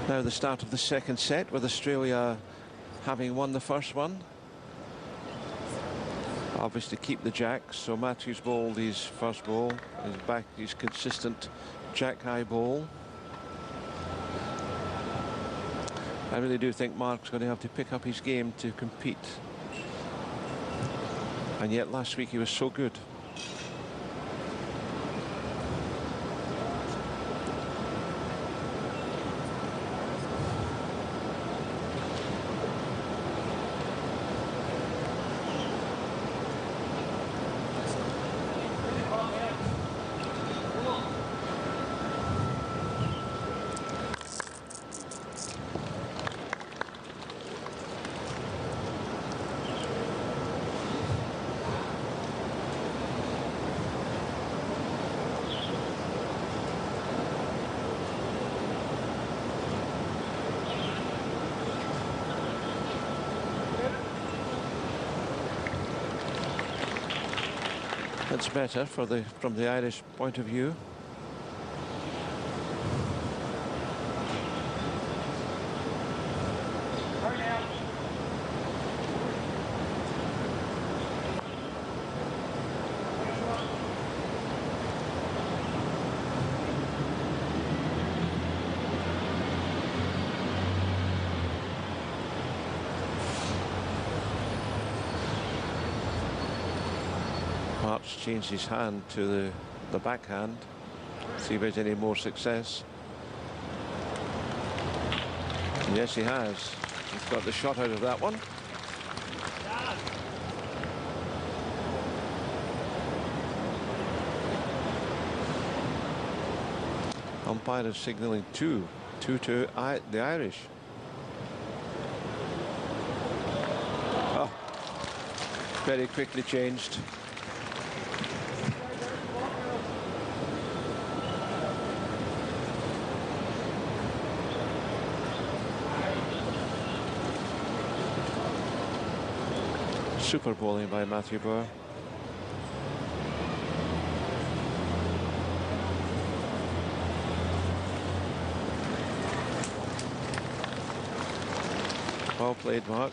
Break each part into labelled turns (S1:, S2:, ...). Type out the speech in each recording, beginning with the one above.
S1: Now the start of the second set, with Australia having won the first one. Obviously keep the jacks, so Matthews bowled his first ball, is back his consistent jack high ball. I really do think Mark's going to have to pick up his game to compete. And yet last week he was so good. It's better from the Irish point of view. Mark's changed his hand to the backhand. See if there's any more success. Yes, he has. He's got the shot out of that one. Umpire is signalling 2 to the Irish. Oh, very quickly changed. Super bowling by Matthew Bower. Well played, Mark.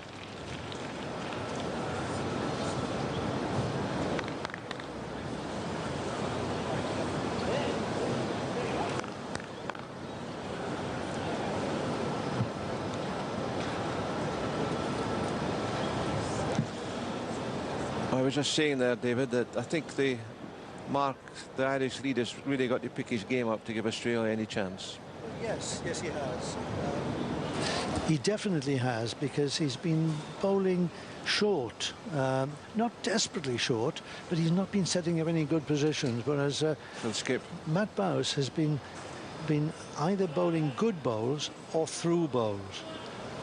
S1: I was just saying there, David, that I think the Irish leader's really got to pick his game up to give Australia any chance.
S2: Yes, he has. He definitely has, because he's been bowling short, not desperately short, but he's not been setting up any good positions. Whereas Matt Bowes has been either bowling good bowls or through bowls,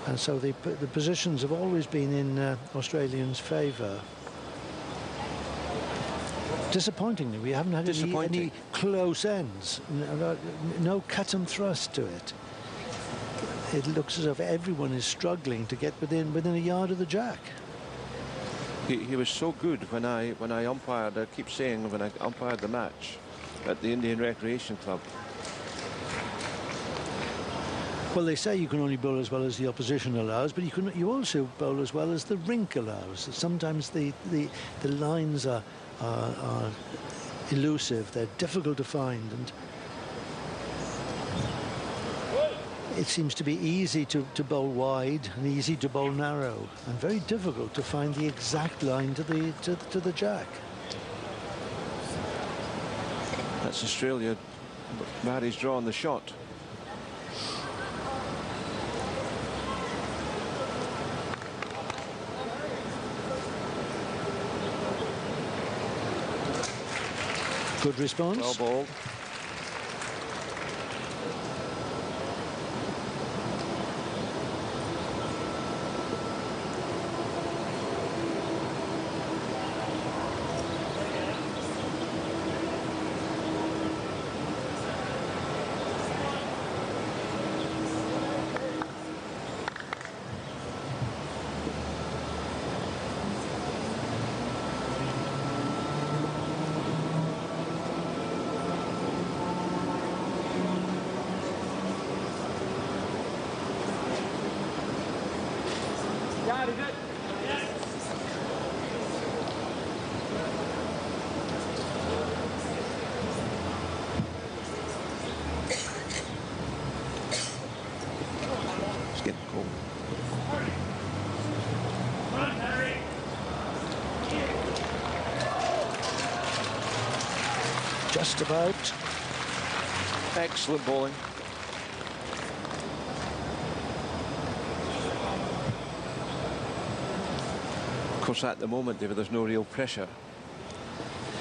S2: and so the positions have always been in Australians' favour. Disappointingly, we haven't had any close ends. No cut and thrust to it. It looks as if everyone is struggling to get within a yard of the jack.
S1: He was so good when I umpired. I keep saying when I umpired the match at the Indian Recreation Club.
S2: Well, they say you can only bowl as well as the opposition allows, but you also bowl as well as the rink allows. Sometimes the lines are elusive, they're difficult to find, and it seems to be easy to bowl wide and easy to bowl narrow, and very difficult to find the exact line to the jack.
S1: That's Australia. Barry's drawn the shot.
S2: Good response.
S1: Well bowled. It's getting cold.
S2: Just about.
S1: Excellent bowling. Of course, at the moment, David, there's no real pressure.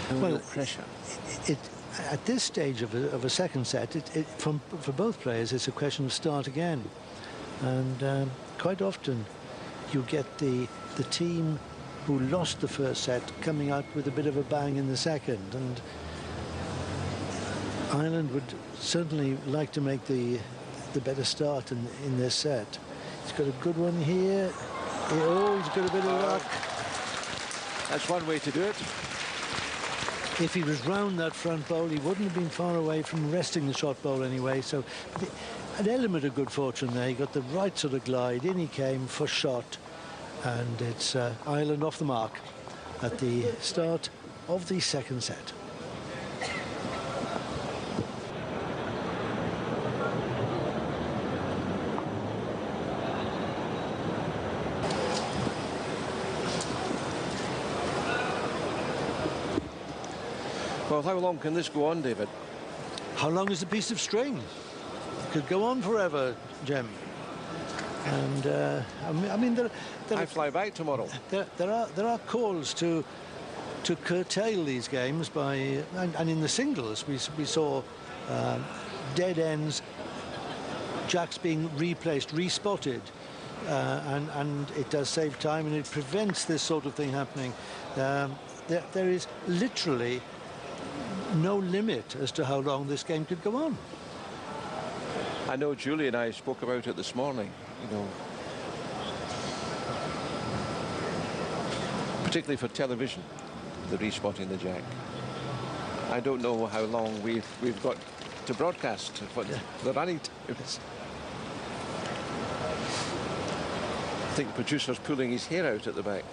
S1: No real pressure.
S2: At this stage of a second set, for both players, it's a question of start again. And quite often, you get the team who lost the first set coming out with a bit of a bang in the second. And Ireland would certainly like to make the better start in this set. He's got a good one here. Oh, he's got a bit of luck.
S1: That's one way to do it.
S2: If he was round that front bowl, he wouldn't have been far away from resting the shot bowl anyway. So an element of good fortune there. He got the right sort of glide. In he came for shot. And it's Ireland off the mark at the start of the second set.
S1: Well, how long can this go on, David?
S2: How long is a piece of string? Could go on forever, Jem. And I mean,
S1: I fly back tomorrow.
S2: There are calls to curtail these games by, and in the singles we saw dead ends, jacks being replaced, respotted, and it does save time and it prevents this sort of thing happening. There is literally no limit as to how long this game could go on.
S1: I know Julie and I spoke about it this morning, you know, particularly for television, the respotting the jack. I don't know how long we've got to broadcast for the running times. I think the producer's pulling his hair out at the back.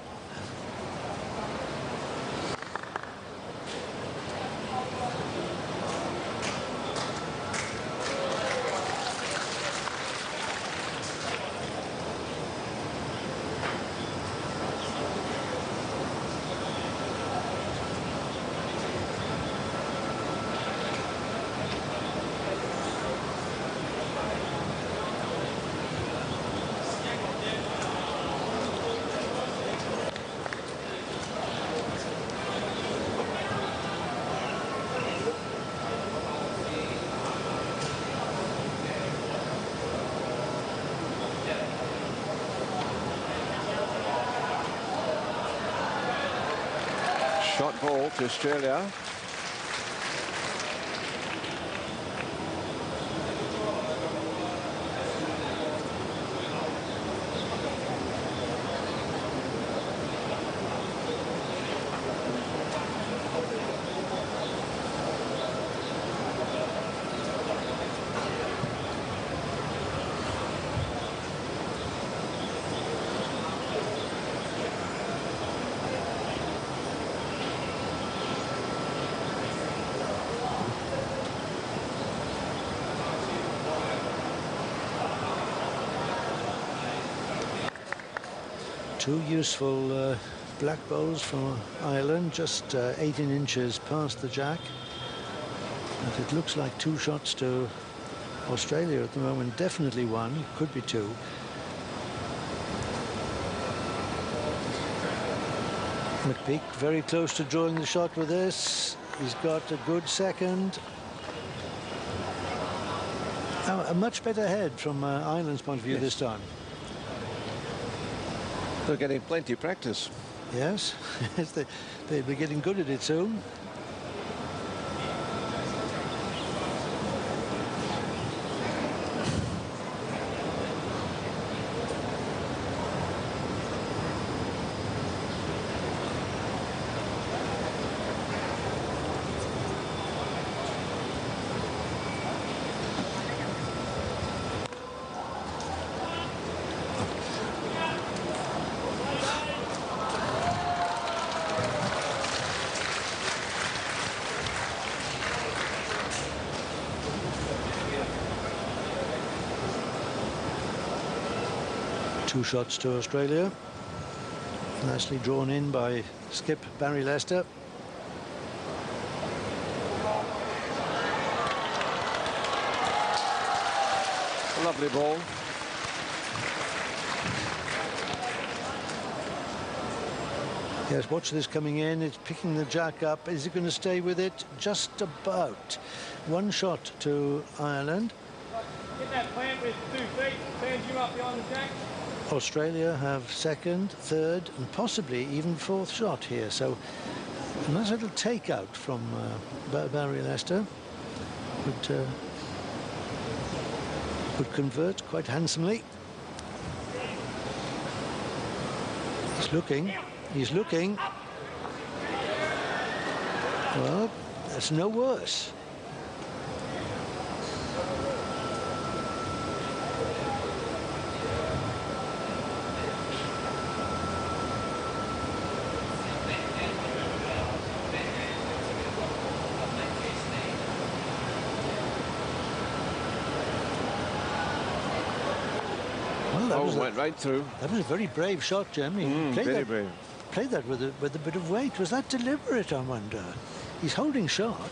S1: Shot ball to Australia.
S2: Two useful black bowls from Ireland, just 18 inches past the jack. But it looks like two shots to Australia at the moment. Definitely one, could be two. McPeak very close to drawing the shot with this. He's got a good second. A much better head from Ireland's point of view this time.
S1: They're getting plenty of practice.
S2: Yes, they'll be getting good at it soon. 2 shots to Australia. Nicely drawn in by skip Barry Lester.
S1: A lovely ball.
S2: Yes, watch this coming in. It's picking the jack up. Is it going to stay with it? Just about. 1 shot to Ireland.
S3: Get that plant with 2 feet. Fans you up behind the jack.
S2: Australia have second, third, and possibly even 4th shot here. So a nice little takeout from Barry Lester would convert quite handsomely. He's looking. He's looking. Well, that's no worse.
S1: Went right through.
S2: That was a very brave shot, Jim. He
S1: Very brave.
S2: Played that with a bit of weight. Was that deliberate, I wonder? He's holding shot.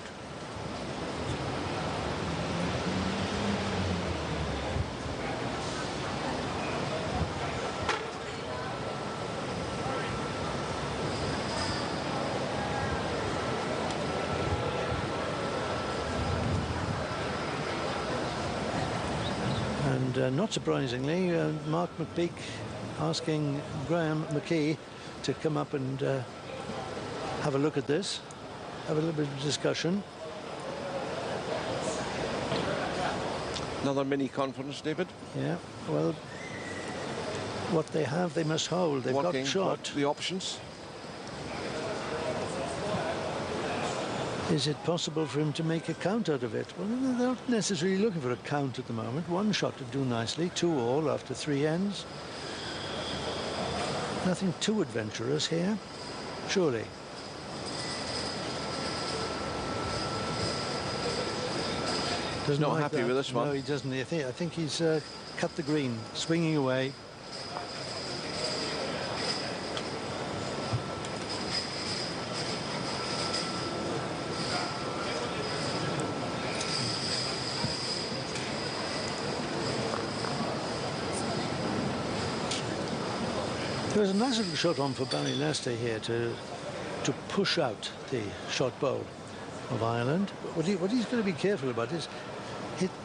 S2: And not surprisingly, Mark McPeak asking Graham McKee to come up and have a look at this, have a little bit of discussion.
S1: Another mini conference, David.
S2: Yeah, well, what they have, they must hold. They've got shot.
S1: The options.
S2: Is it possible for him to make a count out of it? Well, they're not necessarily looking for a count at the moment. 1 shot to do nicely, 2 all after 3 ends. Nothing too adventurous here, surely. Doesn't
S1: Not
S2: like
S1: happy
S2: that.
S1: with this one.
S2: No, he doesn't. I think he's cut the green, swinging away. There was a nice little shot on for Barry Lester here to push out the shot bowl of Ireland. What he's going to be careful about is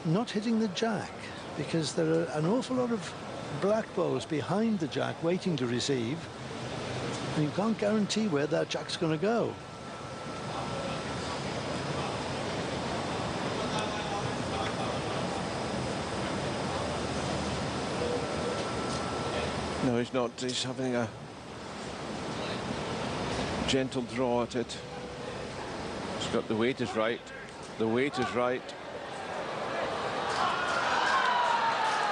S2: not hitting the jack, because there are an awful lot of black balls behind the jack waiting to receive, and you can't guarantee where that jack's going to go.
S1: No, he's not. He's having a gentle draw at it. He's got the weight is right. The weight is right.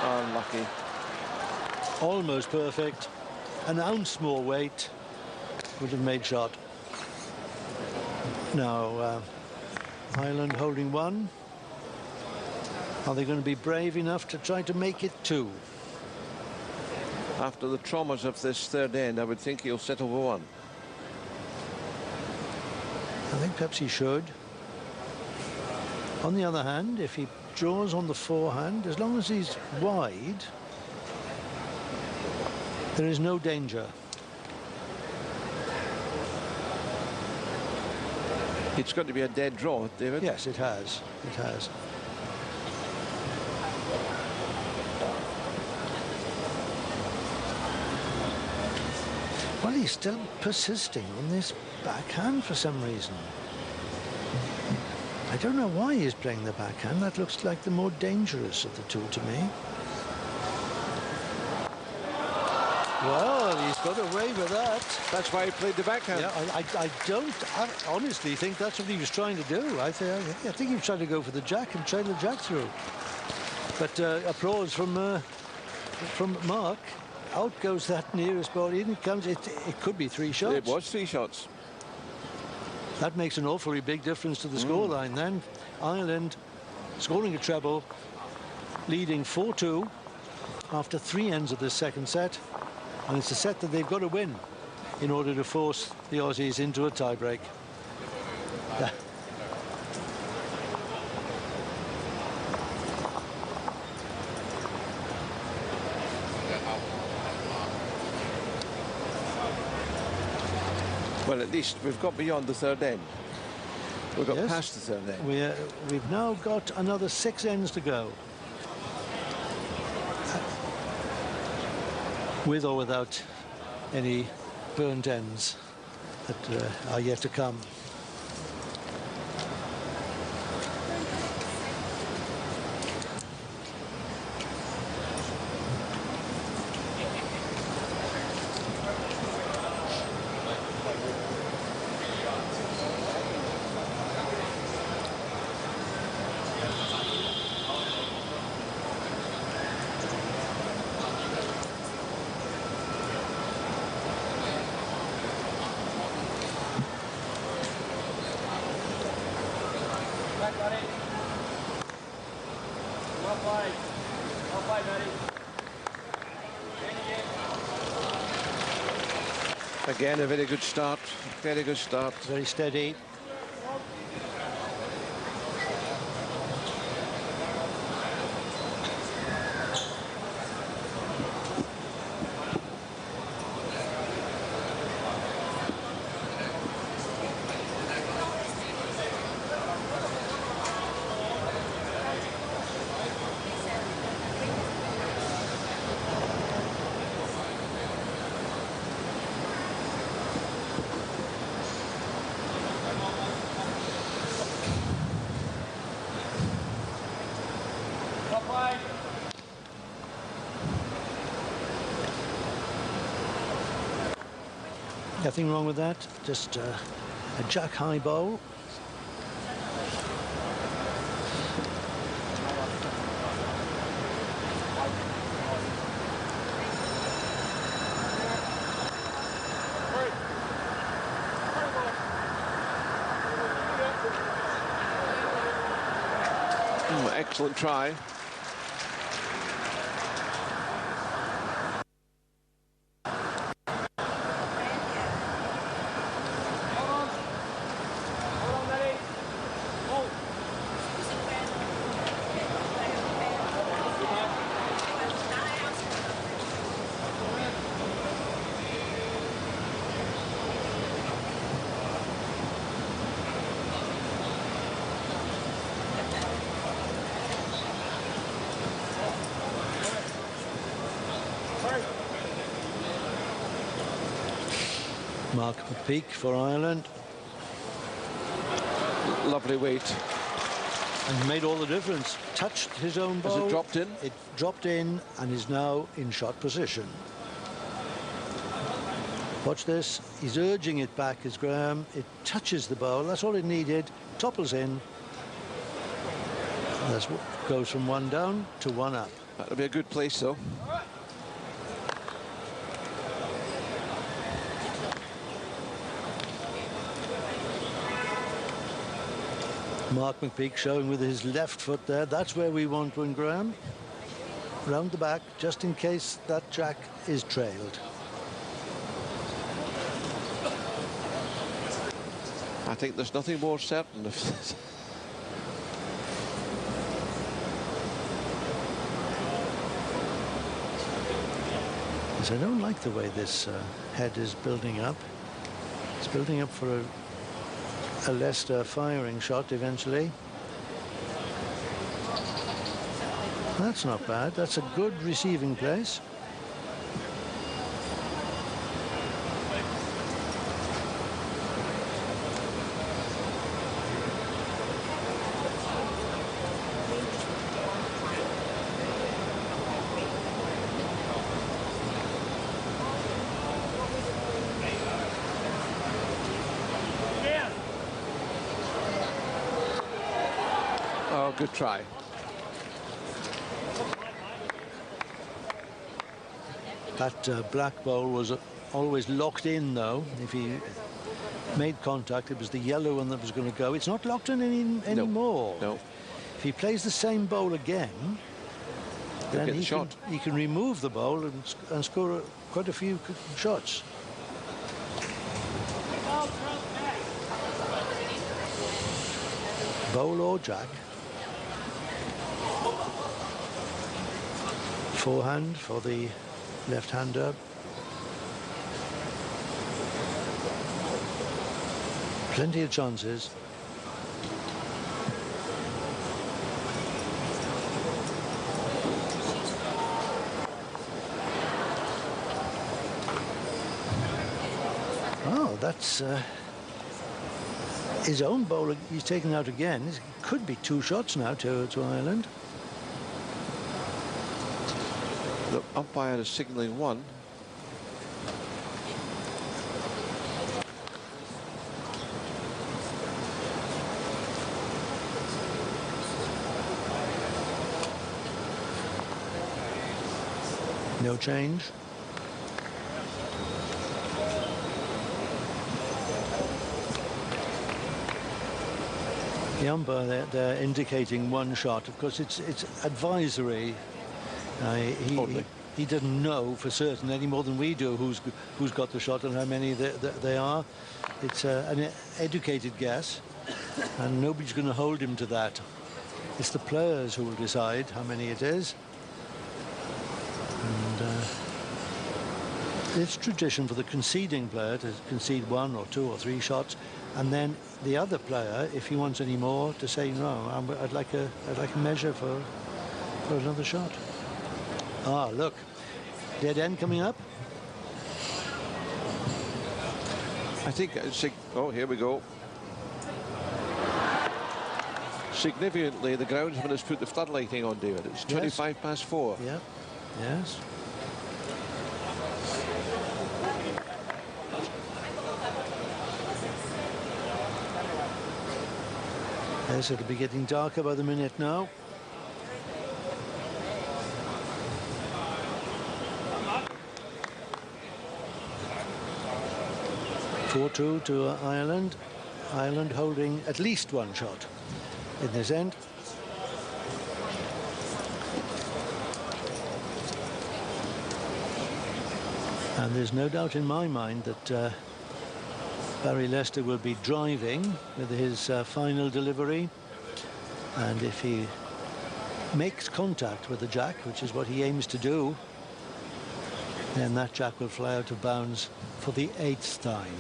S1: Unlucky.
S2: Almost perfect. An ounce more weight would have made shot. Now, Ireland holding 1. Are they going to be brave enough to try to make it 2?
S1: After the traumas of this 3rd end, I would think he'll settle for 1.
S2: I think perhaps he should. On the other hand, if he draws on the forehand, as long as he's wide, there is no danger.
S1: It's got to be a dead draw, David.
S2: Yes, it has. It has. Well, he's still persisting on this backhand for some reason. I don't know why he's playing the backhand. That looks like the more dangerous of the two to me. Well, he's got away with that.
S1: That's why he played the backhand.
S2: Yeah, I honestly think that's what he was trying to do. I think he was trying to go for the jack and trail the jack through. But applause from Mark. Out goes that nearest body, and it comes. It could be 3 shots.
S1: It was 3 shots.
S2: That makes an awfully big difference to the scoreline then. Ireland scoring a treble, leading 4-2. after 3 ends of this second set, and it's a set that they've got to win in order to force the Aussies into a tiebreak.
S1: Well, at least we've got beyond the third end. We've got past the third end.
S2: We've now got another 6 ends to go. With or without any burnt ends that are yet to come.
S1: Again, a very good start. Very good start.
S2: Very steady. Nothing wrong with that, just a jack high bowl.
S1: Excellent try.
S2: Mark McPeak for Ireland.
S1: Lovely weight.
S2: And made all the difference. Touched his own ball.
S1: Has it dropped in?
S2: It dropped in and is now in shot position. Watch this. He's urging it back as Graham. It touches the bowl. That's all it needed. Topples in. That goes from 1 down to 1 up.
S1: That'll be a good place, though.
S2: Mark McPeak showing with his left foot there. That's where we want one, Graham. Round the back, just in case that jack is trailed.
S1: I think there's nothing more certain of this.
S2: Yes, I don't like the way this head is building up. It's building up for a Leicester firing shot eventually. That's not bad. That's a good receiving place.
S1: Oh, good try.
S2: That black ball was always locked in, though. If he made contact, it was the yellow one that was going to go. It's not locked in anymore.
S1: No.
S2: If he plays the same bowl again,
S1: He'll
S2: then
S1: get the shot.
S2: he can remove the bowl and score quite a few shots. Bowl or jack. Forehand for the left-hander. Plenty of chances. Oh, that's his own bowler. He's taken out again. It could be 2 shots now to Ireland.
S1: The umpire is signalling 1.
S2: No change. The umpire, they're indicating 1 shot. Of course, it's advisory. He didn't know for certain any more than we do who's got the shot and how many they are. It's an educated guess, and nobody's going to hold him to that. It's the players who will decide how many it is. And it's tradition for the conceding player to concede 1 or 2 or 3 shots, and then the other player, if he wants any more, to say no. I'd like a measure for another shot. Ah, look, dead end coming up.
S1: I think. Oh, here we go. Significantly, the groundsman has put the floodlighting on, David. It's 25 past 4.
S2: Yeah. Yes. Yes, it'll be getting darker by the minute now. (4-2) to Ireland. Ireland holding at least 1 shot in this end. And there's no doubt in my mind that Barry Lester will be driving with his final delivery. And if he makes contact with the jack, which is what he aims to do, then that jack will fly out of bounds for the 8th time.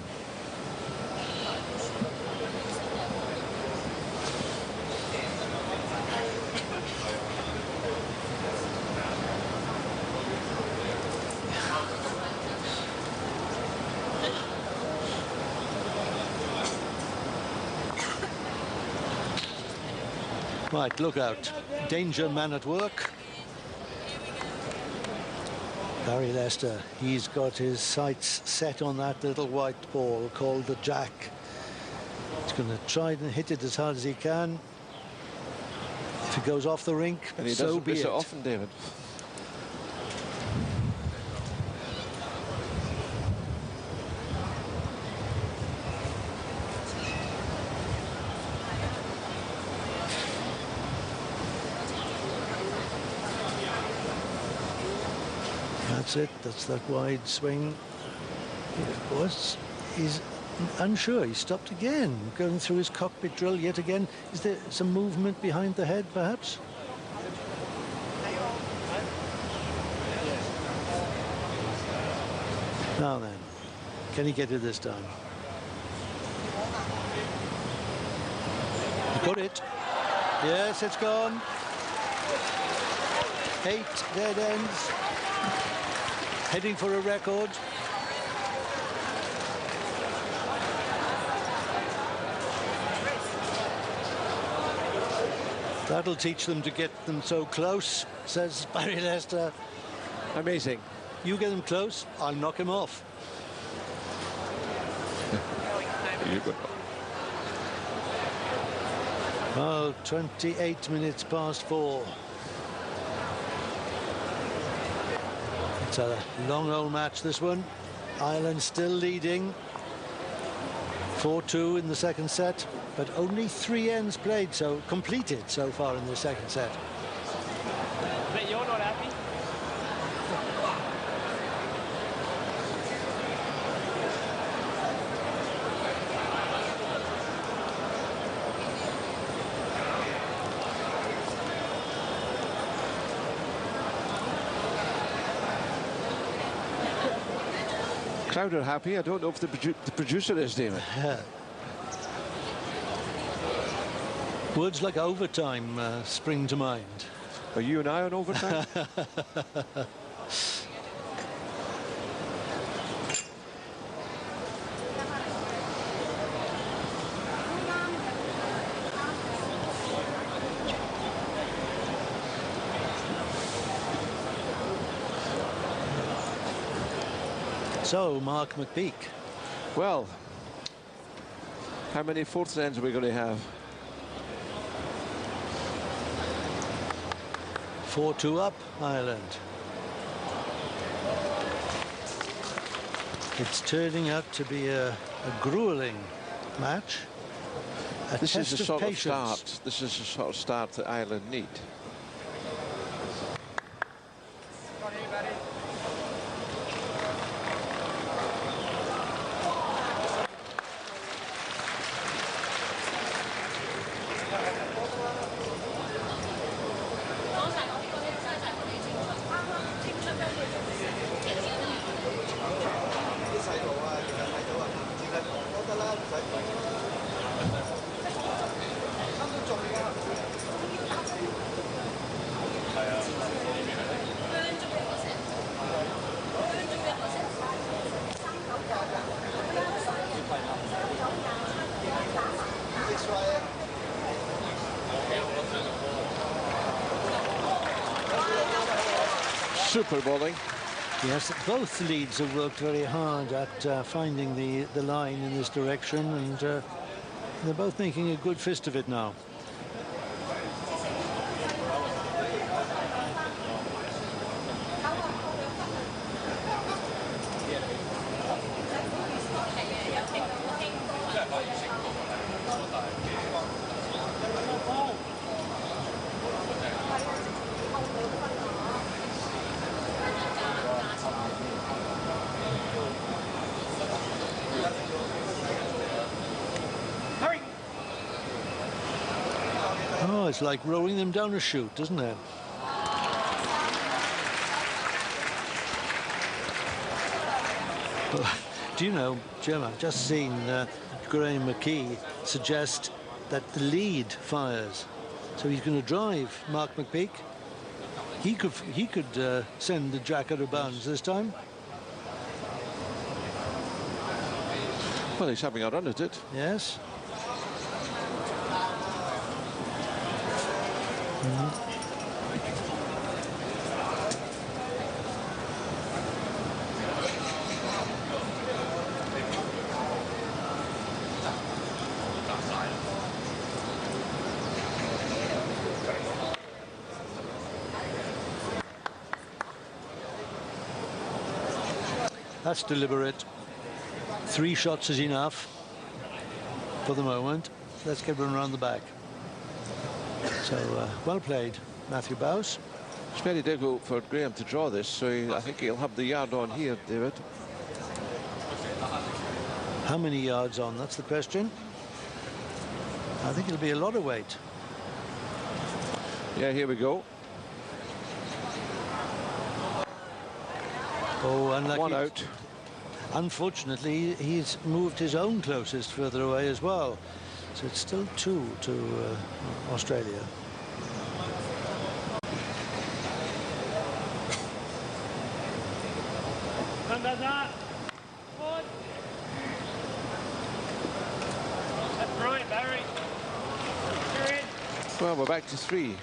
S2: Right, look out. Danger man at work. Barry Lester, he's got his sights set on that little white ball called the jack. He's going to try and hit it as hard as he can. If it goes off the rink,
S1: and he
S2: so
S1: doesn't
S2: be
S1: miss
S2: it.
S1: it often, David.
S2: That's it. That's that wide swing. Of course, he's unsure. He stopped again, going through his cockpit drill yet again. Is there some movement behind the head, perhaps? Now then, can he get it this time? He got it. Yes, it's gone. 8 dead ends. Heading for a record. That'll teach them to get them so close, says Barry Lester.
S1: Amazing.
S2: You get them close, I'll knock him off. Well, 28 minutes past 4. It's a long old match, this one. Ireland still leading. 4-2 in the second set, but only 3 ends played, so completed so far in the second set.
S3: But you're not happy?
S1: Crowd are happy. I don't know if the producer is, David.
S2: Words like overtime spring to mind.
S1: Are you and I on overtime?
S2: So, Mark McPeak.
S1: Well, how many fourth ends are we going to have?
S2: 4-2 up, Ireland. It's turning out to be a grueling match.
S1: This is the sort
S2: patience.
S1: of start. This is the sort of start that Ireland need. Super bowling.
S2: Yes, both leads have worked very hard at finding the line in this direction, and they're both making a good fist of it now. Oh, it's like rolling them down a chute, doesn't it? Do you know, Jim, I've just seen Graham McKee suggest that the lead fires. So he's going to drive Mark McPeak. He could send the jack out of bounds this time.
S1: Well, he's having a run at it.
S2: Yes. That's deliberate. 3 shots is enough for the moment. Let's get one around the back. So, well played, Matthew Bowes.
S1: It's very difficult for Graham to draw this, so I think he'll have the yard on here, David.
S2: How many yards on? That's the question. I think it'll be a lot of weight.
S1: Yeah, here we go.
S2: Oh, unlucky.
S1: 1 out.
S2: Unfortunately, he's moved his own closest further away as well. So it's still 2 to Australia.
S3: That's right, Barry. You're in.
S1: Well, we're back to 3.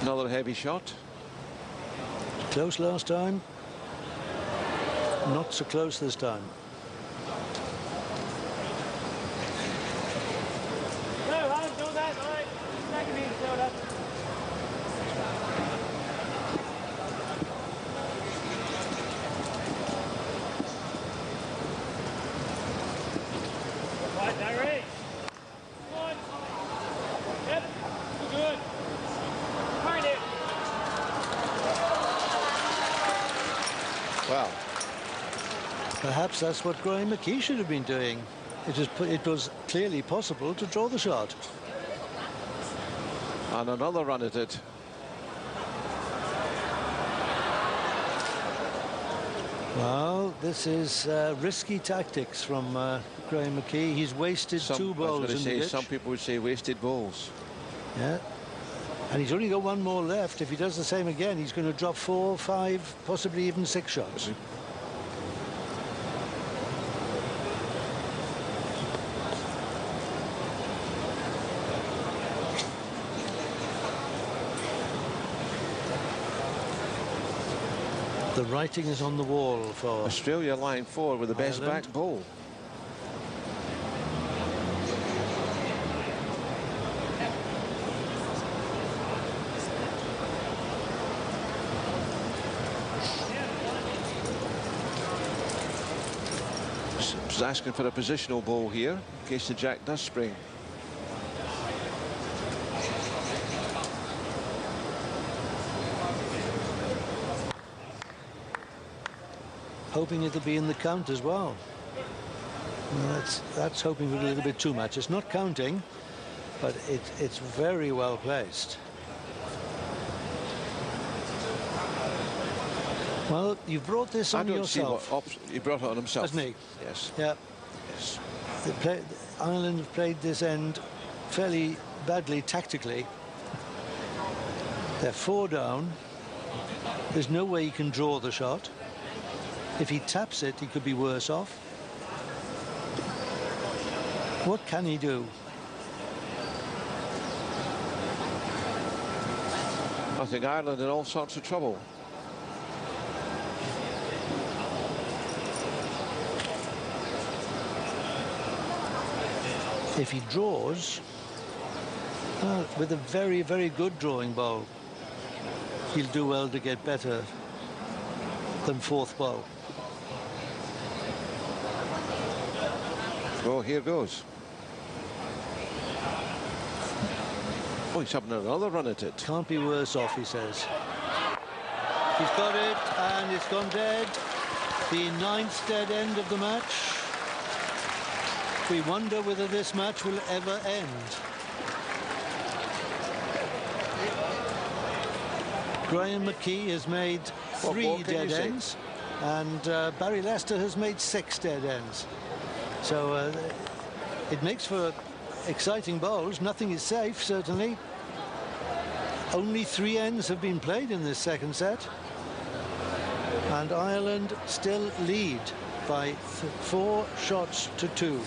S1: Another heavy shot.
S2: Close last time. Not so close this time.
S3: No, I don't do that, mate. Take him in, fielder. Right, Barry. Come on. Yep.
S2: Perhaps that's what Graham McKee should have been doing. It was clearly possible to draw the shot.
S1: And another run at it.
S2: Well, this is risky tactics from Graham McKee. He's wasted two balls in the ditch.
S1: Some people would say wasted balls.
S2: Yeah. And he's only got one more left. If he does the same again, he's going to drop 4, 5, possibly even 6 shots. The writing is on the wall for
S1: Australia line 4 with the best
S2: Ireland.
S1: back ball. Just asking for a positional ball here in case the jack does spring.
S2: hoping it'll be in the count as well. And that's hoping for a little bit too much. It's not counting, but it's very well placed. Well, you've brought this on yourself.
S1: He brought it on himself.
S2: Hasn't he?
S1: Yes.
S2: Yeah.
S1: Yes.
S2: Ireland have played this end fairly badly tactically. They're 4 down. There's no way he can draw the shot. If he taps it, he could be worse off. What can he do?
S1: I think Ireland in all sorts of trouble.
S2: If he draws, well, with a very, very good drawing bowl, he'll do well to get better than 4th bowl.
S1: Well, here goes. Oh, he's having another run at it.
S2: Can't be worse off, he says. He's got it, and it's gone dead. The 9th dead end of the match. We wonder whether this match will ever end. Graham McKee has made 3 dead ends, and Barry Lester has made 6 dead ends. So it makes for exciting bowls. Nothing is safe, certainly. Only 3 ends have been played in this second set, and Ireland still lead by 4 shots to 2.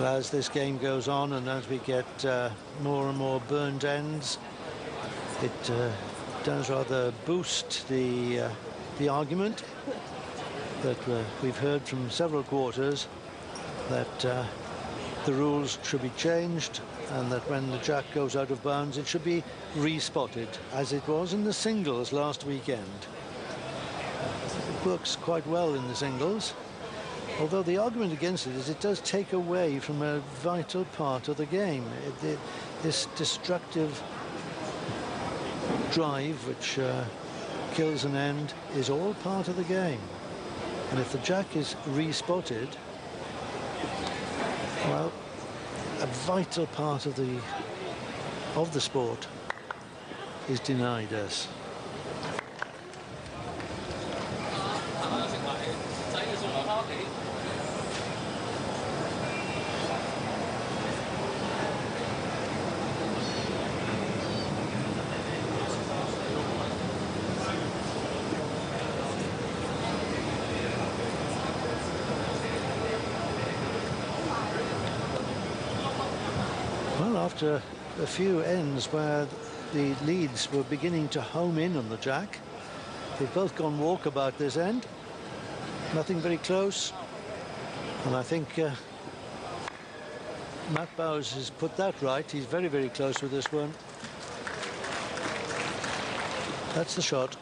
S2: As this game goes on and as we get more and more burned ends, it does rather boost the argument that we've heard from several quarters that the rules should be changed, and that when the jack goes out of bounds it should be respotted, as it was in the singles last weekend. It works quite well in the singles. Although the argument against it is it does take away from a vital part of the game. This destructive drive which kills an end is all part of the game. And if the jack is respotted, well, a vital part of the sport is denied us. After a few ends where the leads were beginning to home in on the jack, they've both gone walkabout this end. Nothing very close. And I think Matt Bowes has put that right. He's very, very close with this one. That's the shot.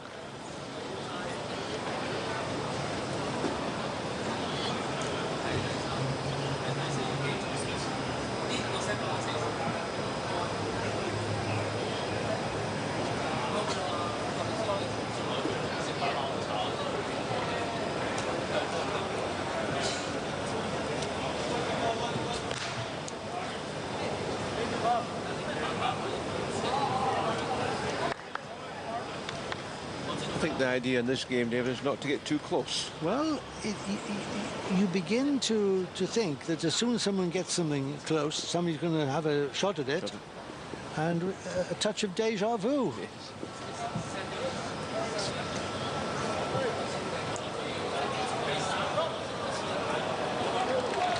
S1: I think the idea in this game, David, is not to get too close.
S2: Well, you begin to think that as soon as someone gets something close, somebody's going to have a shot at it, and a touch of deja vu.
S1: Yes.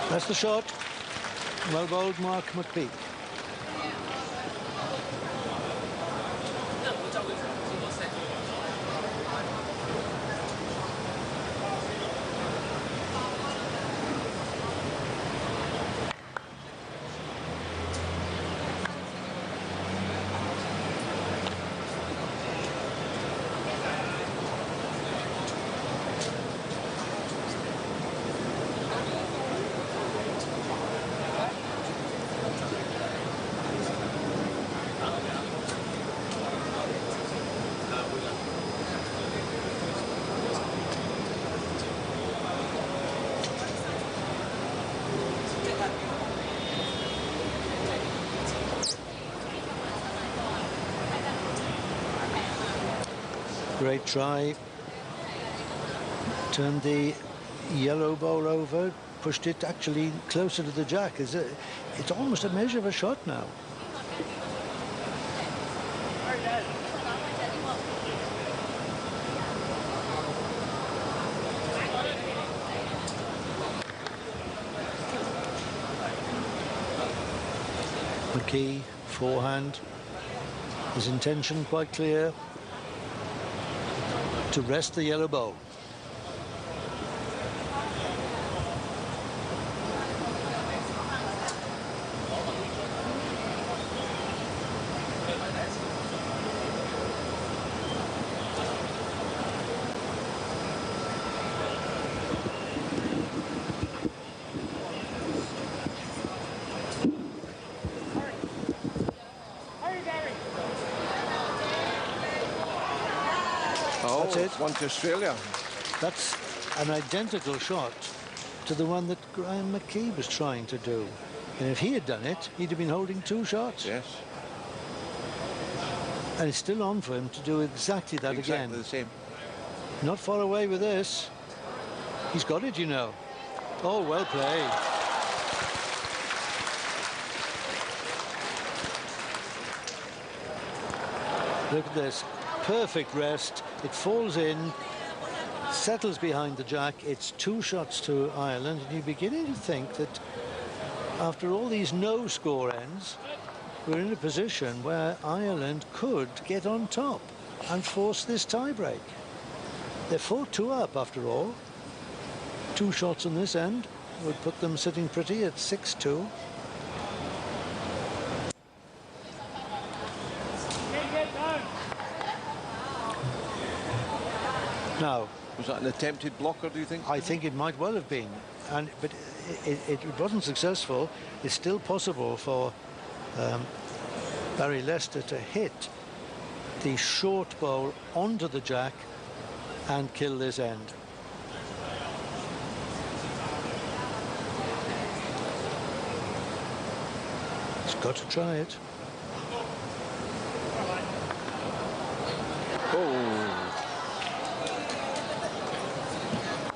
S2: That's the shot. Well bowled, Mark McPeak. Great try. Turned the yellow ball over, pushed it actually closer to the jack. It's almost a measure of a shot now. McKee, forehand. His intention quite clear. To rest the yellow ball.
S1: Oh,
S2: That's it.
S1: One to Australia.
S2: That's an identical shot to the one that Graham McKee was trying to do. And if he had done it, he'd have been holding two shots.
S1: Yes.
S2: And it's still on for him to do exactly that
S1: Exactly
S2: again.
S1: the same.
S2: Not far away with this. He's got it, you know. Oh, well played. Look at this. Perfect rest. It falls in, settles behind the jack. It's two shots to Ireland, and you're beginning to think that after all these no score ends, we're in a position where Ireland could get on top and force this tie-break. They're 4-2 up after all. Two shots on this end would put them sitting pretty at 6-2. Now,
S1: was that an attempted blocker, do you think?
S2: I think it might well have been, but it wasn't successful. It's still possible for Barry Lester to hit the short bowl onto the jack and kill this end. He's got to try it.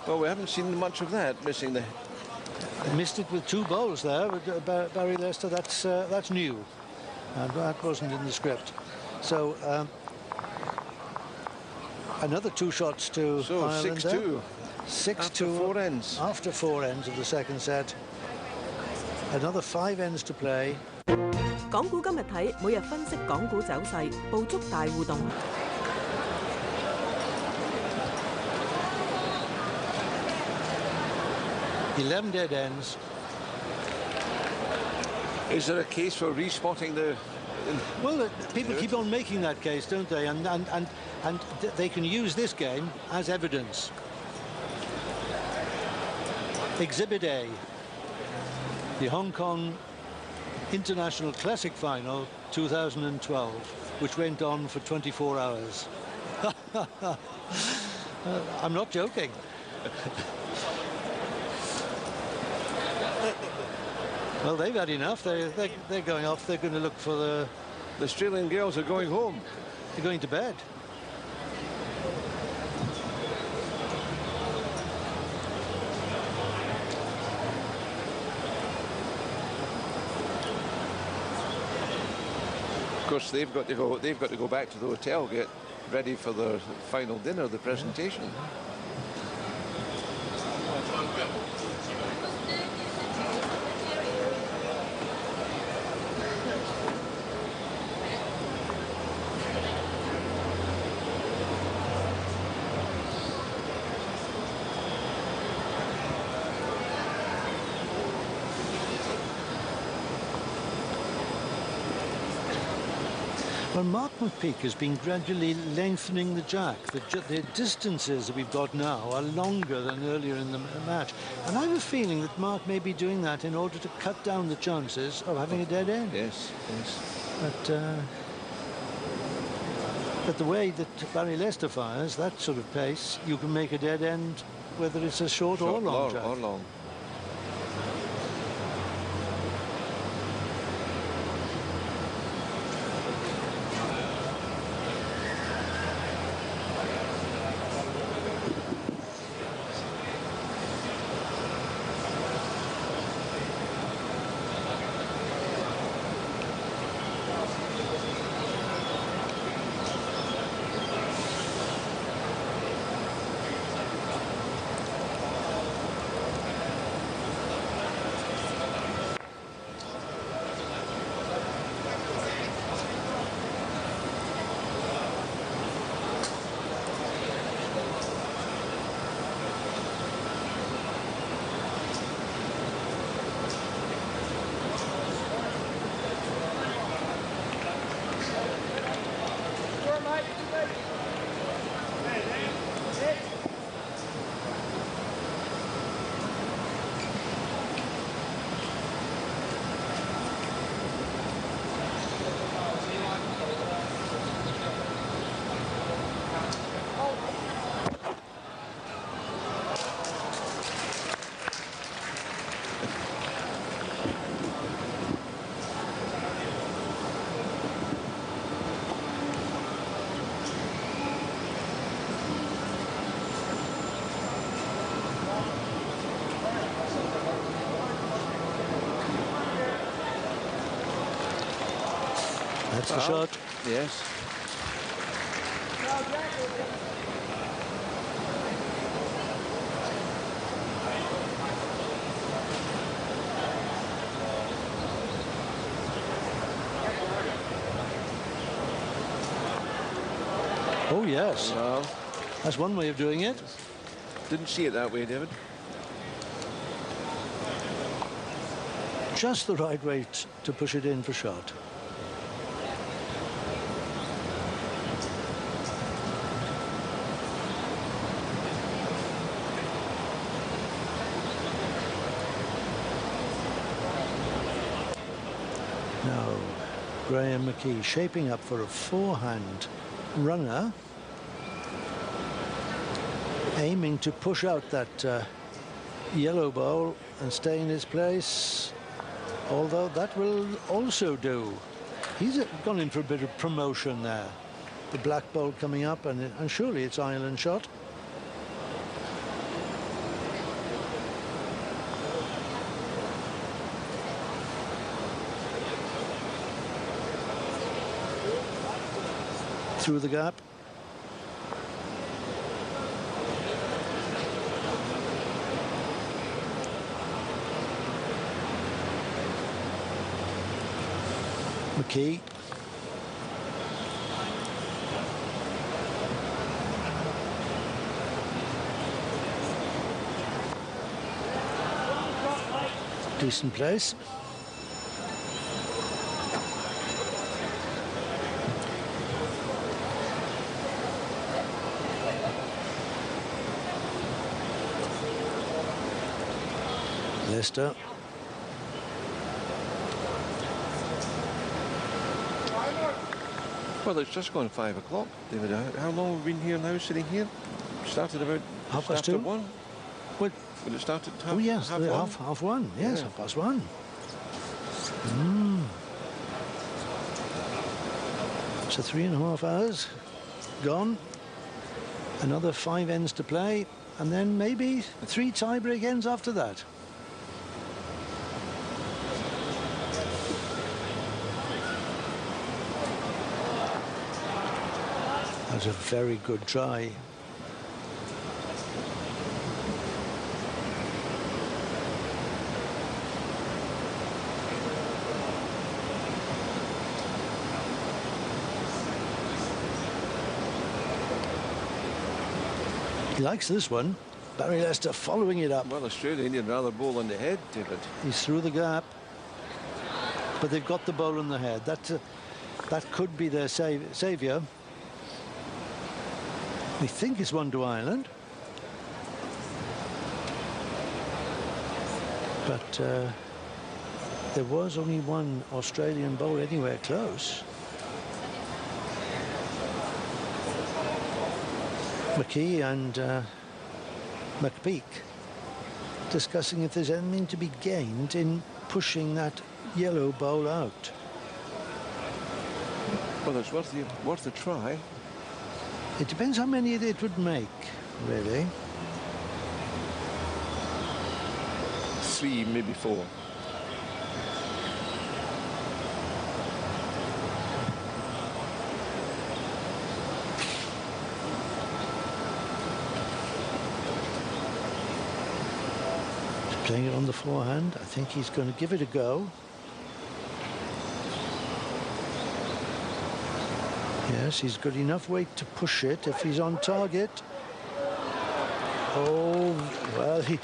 S1: Well, we haven't seen much of that, missing the...
S2: Missed it with two bowls there with Barry Lester. That's new, and that wasn't in the script. So another two shots to Ireland.
S1: 6-2.
S2: 6-2
S1: after four ends.
S2: After four ends of the second set. Another 5 ends to play.
S4: 港股今日睇，每日分析港股走勢，捕捉大互動。
S2: 11 dead ends.
S1: Is there a case for respotting the...
S2: Well, people keep on making that case, don't they? And they can use this game as evidence. Exhibit A, the Hong Kong International Classic Final 2012, which went on for 24 hours. I'm not joking. Well, they've had enough. They're going off. They're going to look for the...
S1: The Australian girls are going home.
S2: They're going to bed.
S1: Of course, they've got to go back to the hotel, get ready for their final dinner, the presentation.
S2: Well, Mark McPeak has been gradually lengthening the jack. The distances that we've got now are longer than earlier in the match. And I have a feeling that Mark may be doing that in order to cut down the chances of having a dead end.
S1: Yes, yes.
S2: But the way that Barry Lester fires, that sort of pace, you can make a dead end whether it's a short or long jack.
S1: Or long.
S2: That's the shot.
S1: Yes.
S2: Oh, yes.
S1: Well,
S2: that's one way of doing it.
S1: Didn't see it that way, David.
S2: Just the right way to push it in for shot. Now, Graham McKee shaping up for a forehand runner, aiming to push out that yellow ball and stay in his place, although that will also do. He's gone in for a bit of promotion there. The black ball coming up, and surely it's island shot. Through the gap. McKee. Decent place. Leicester.
S1: Well, it's just gone 5 o'clock, David. How long have we been here now, sitting here? Started about
S2: Half past 2.
S1: 1.
S2: What?
S1: When it started half,
S2: Oh yes,
S1: half 1?
S2: half 1. Yes,
S1: Yeah.
S2: 1:30. So 3.5 hours gone. Another 5 ends to play, and then maybe 3 tie-break ends after that. That was a very good try. He likes this one. Barry Leicester following it up.
S1: Well, Australia Indian rather bowl on the head, David.
S2: He's through the gap, but they've got the bowl on the head. That could be their saviour. We think it's 1 to Ireland, but there was only one Australian bowl anywhere close. McKee and McPeak discussing if there's anything to be gained in pushing that yellow bowl out.
S1: Well, it's worth the try.
S2: It depends how many it would make, really.
S1: 3, maybe 4.
S2: Playing it on the forehand. I think he's going to give it a go. Yes, he's got enough weight to push it if he's on target. Oh, well, he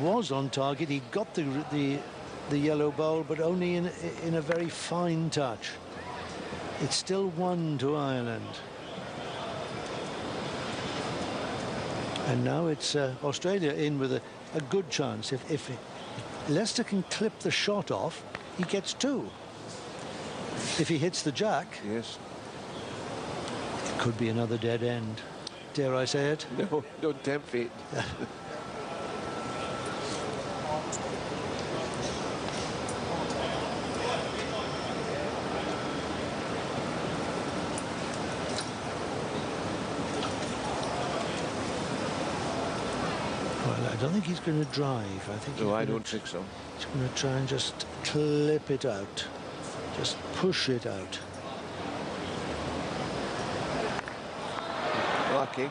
S2: was on target. He got the yellow bowl, but only in a very fine touch. It's still 1 to Ireland. And now it's Australia in with a good chance. If Leicester can clip the shot off, he gets 2. If he hits the jack,
S1: Yes.
S2: it could be another dead end. Dare I say it?
S1: No, don't tempt fate.
S2: Well, I don't think he's going to drive. I think.
S1: No, I don't think so.
S2: He's going to try and just clip it out, just push it out.
S1: Lucky.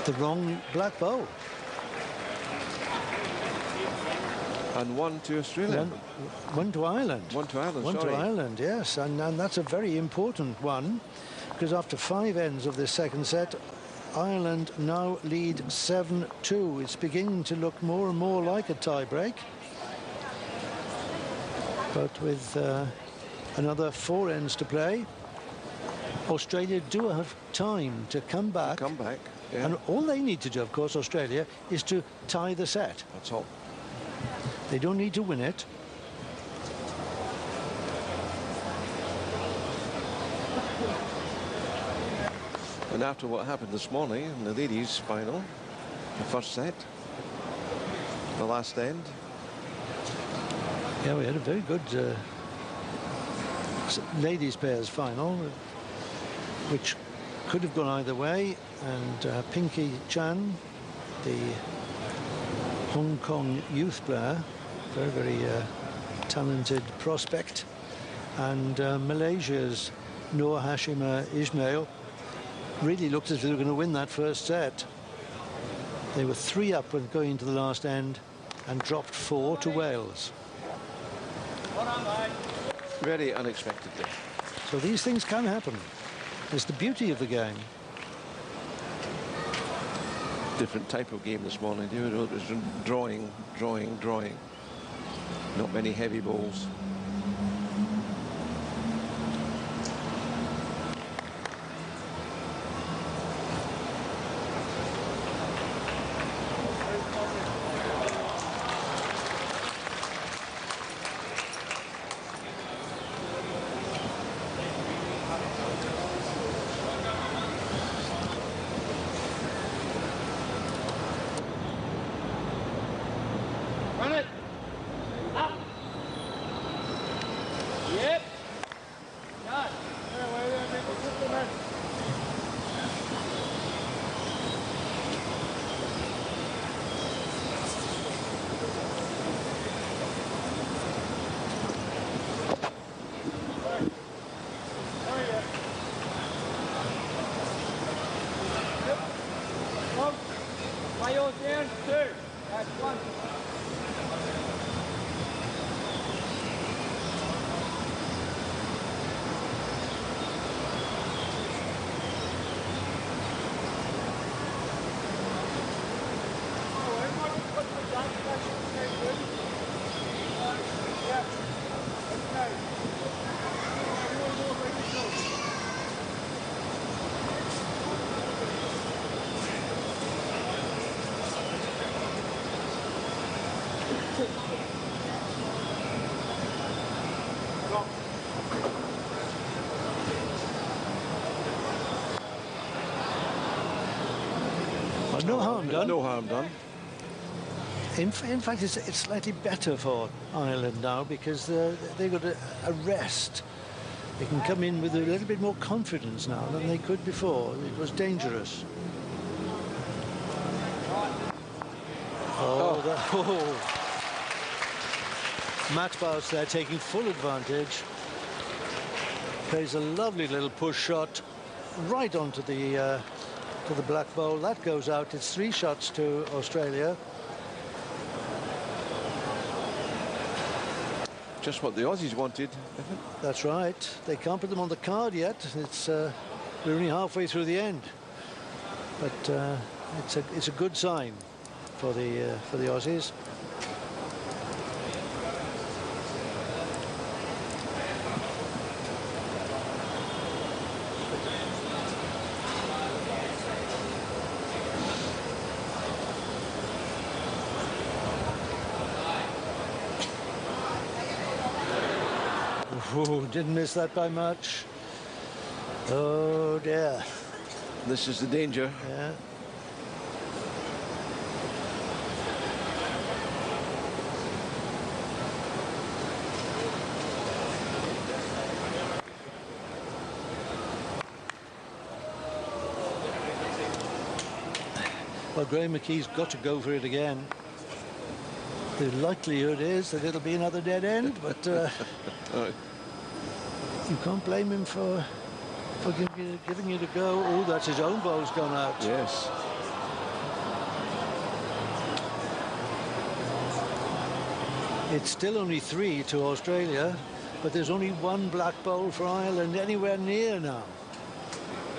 S2: The wrong black bowl.
S1: And 1 to Australia.
S2: One to Ireland.
S1: 1 to Ireland,
S2: 1
S1: sorry.
S2: to Ireland, yes. And that's a very important one, because after 5 ends of this second set, Ireland now lead 7-2. It's beginning to look more and more like a tie-break. But with another 4 ends to play, Australia do have time to come back.
S1: Come back, yeah.
S2: And all they need to do, of course, Australia, is to tie the set.
S1: That's all.
S2: They don't need to win it.
S1: And after what happened this morning in the ladies' final, the first set, the last end.
S2: Yeah, we had a very good ladies' pairs final, which could have gone either way. And Pinky Chan, the Hong Kong youth player, very, very talented prospect, and Malaysia's Nur Hashima Ismail really looked as if they were going to win that first set. They were 3 up when going to the last end and dropped 4 to Wales.
S1: Very unexpectedly.
S2: So these things can happen. It's the beauty of the game.
S1: different type of game this morning. It was drawing. Not many heavy balls.
S3: Run it. Up. Yep. Done. Lay yours down. 2. That's 1.
S2: Well, no harm done.
S1: No harm done.
S2: In fact, it's slightly better for Ireland now because they've got a rest. They can come in with a little bit more confidence now than they could before. It was dangerous. Matt Bouse there taking full advantage. Plays a lovely little push shot right onto the black bowl. That goes out. It's 3 shots to Australia.
S1: Just what the Aussies wanted.
S2: That's right. They can't put them on the card yet. It's we're only halfway through the end, but it's a good sign for the Aussies. Oh, didn't miss that by much. Oh dear.
S1: This is the danger.
S2: Yeah. Well, Graham McKee's got to go for it again. The likelihood is that it'll be another dead end, but you can't blame him for giving it a go. Oh, that's his own ball's gone out.
S1: Yes.
S2: It's still only 3 to Australia, but there's only 1 black bowl for Ireland anywhere near now.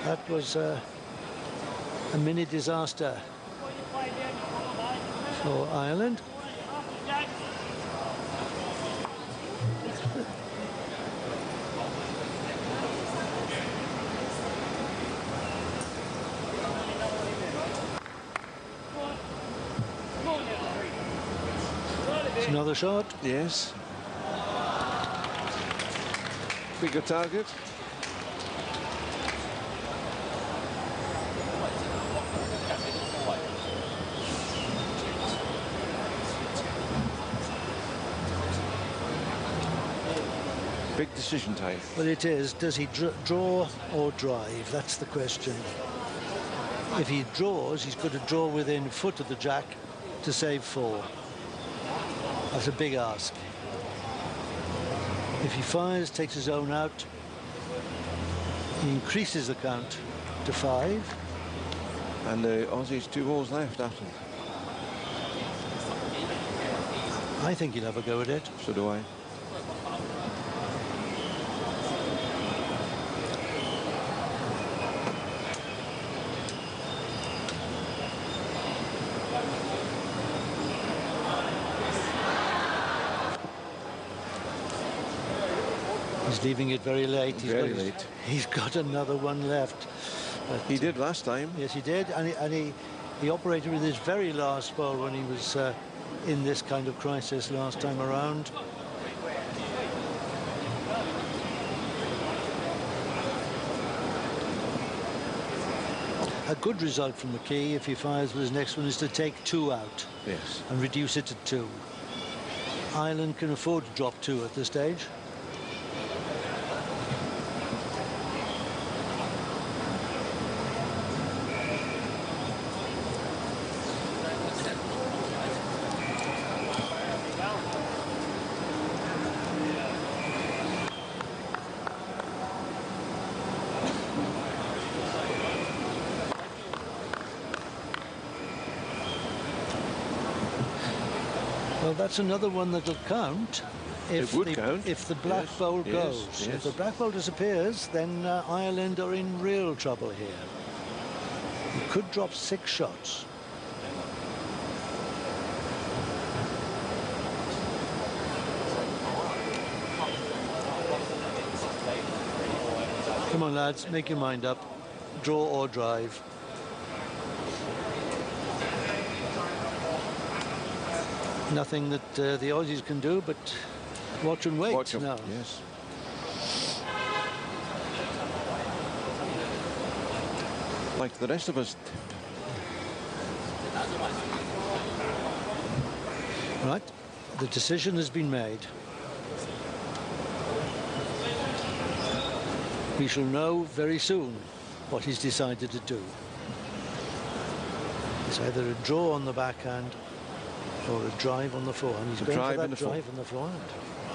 S2: That was a mini disaster for Ireland. Another shot.
S1: Yes. Bigger target. Big decision time.
S2: Well, it is. Does he draw or drive? That's the question. If he draws, he's got to draw within a foot of the jack to save 4. That's a big ask. If he fires, takes his own out, he increases the count to 5.
S1: And the Aussies 2 balls left after.
S2: I think he'll have a go at it.
S1: So do I.
S2: He's leaving it very late.
S1: Very late.
S2: He's got another one left. But,
S1: He did last time.
S2: yes, he did. And he operated with his very last ball when he was in this kind of crisis last time around. A good result from McKee, if he fires with his next one, is to take 2 out.
S1: Yes.
S2: And reduce it to 2. Ireland can afford to drop 2 at this stage. Well, that's another one that'll count.
S1: It would count.
S2: If the black bowl goes.
S1: Yes.
S2: If the black bowl disappears, then Ireland are in real trouble here. He could drop 6 shots. Come on, lads, make your mind up. Draw or drive. Nothing that the Aussies can do but watch and wait.
S1: Watch 'em,
S2: now.
S1: yes. Like the rest of us.
S2: Right, the decision has been made. We shall know very soon what he's decided to do. It's either a draw on the backhand or a drive on the forehand. He's going for that drive on the forehand.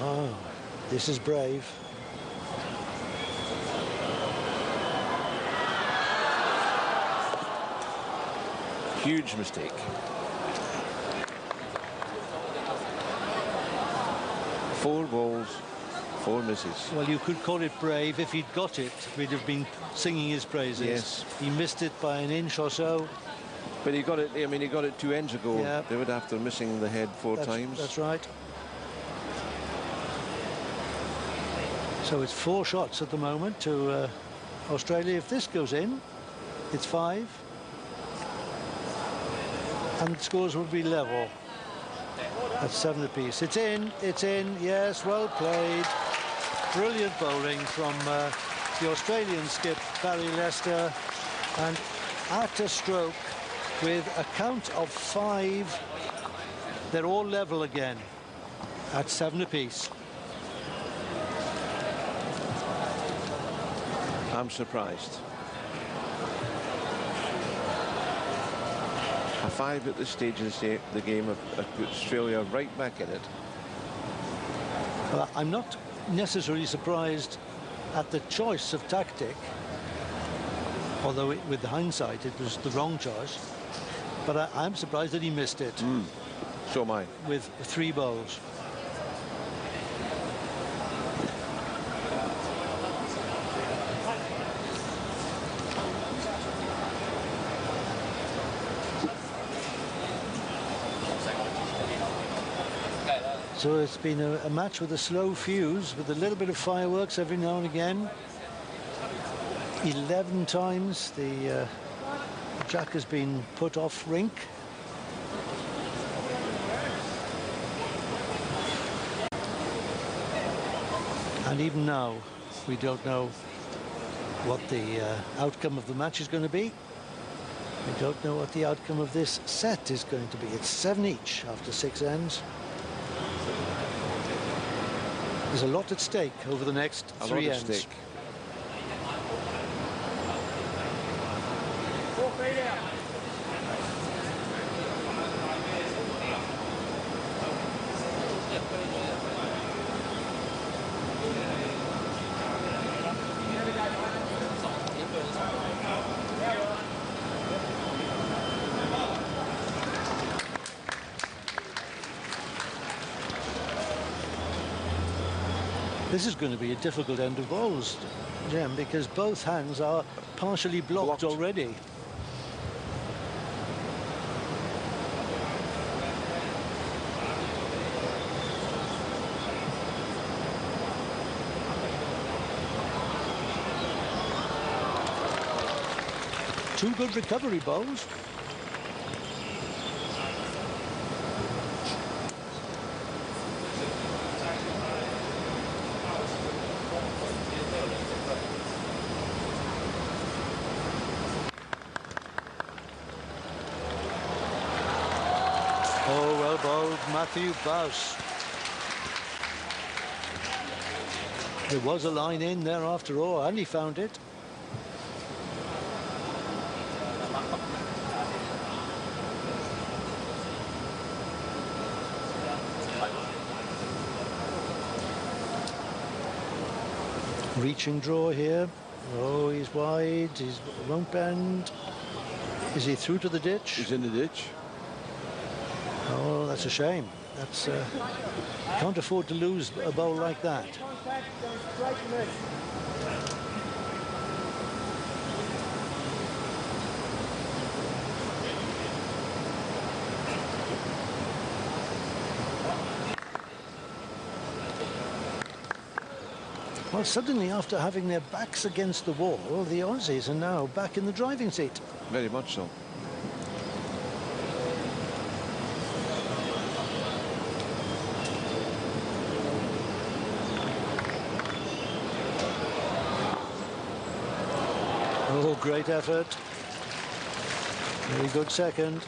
S2: Oh, this is brave.
S1: Huge mistake. Four balls, 4 misses.
S2: Well, you could call it brave. If he'd got it, we'd have been singing his praises.
S1: Yes.
S2: He missed it by an inch or so.
S1: But he got it, I mean, he got it 2 ends ago.
S2: Yeah.
S1: They would after missing the head 4 times.
S2: That's right. So it's 4 shots at the moment to Australia. If this goes in, it's 5. And the scores would be level. That's 7 apiece. It's in, yes, well played. Brilliant bowling from the Australian skip, Barry Lester. And at a stroke, with a count of 5, they're all level again at 7 apiece.
S1: I'm surprised. A 5 at this stage of the game have put Australia right back in it.
S2: Well, I'm not necessarily surprised at the choice of tactic, although with hindsight it was the wrong choice. But I'm surprised that he missed it.
S1: So am I.
S2: With 3 bowls. So it's been a match with a slow fuse, with a little bit of fireworks every now and again. 11 times the jack has been put off rink. And even now, we don't know what the outcome of the match is going to be. We don't know what the outcome of this set is going to be. It's 7 each after 6 ends. There's a lot at stake over the next 3 ends.
S1: Stake.
S2: This is going to be a difficult end of bowls, Jem, because both hands are partially blocked already. Two good recovery bowls. Oh, well bowled, Matthew Bowes. There was a line in there after all, and he found it. Reaching draw here. Oh, he's wide. He won't bend. Is he through to the ditch?
S1: He's in the ditch.
S2: Oh, that's a shame. That's can't afford to lose a bowl like that.
S3: Contact, going straight to me.
S2: Well, suddenly, after having their backs against the wall, the Aussies are now back in the driving seat.
S1: Very much so.
S2: Oh, great effort. Very good second.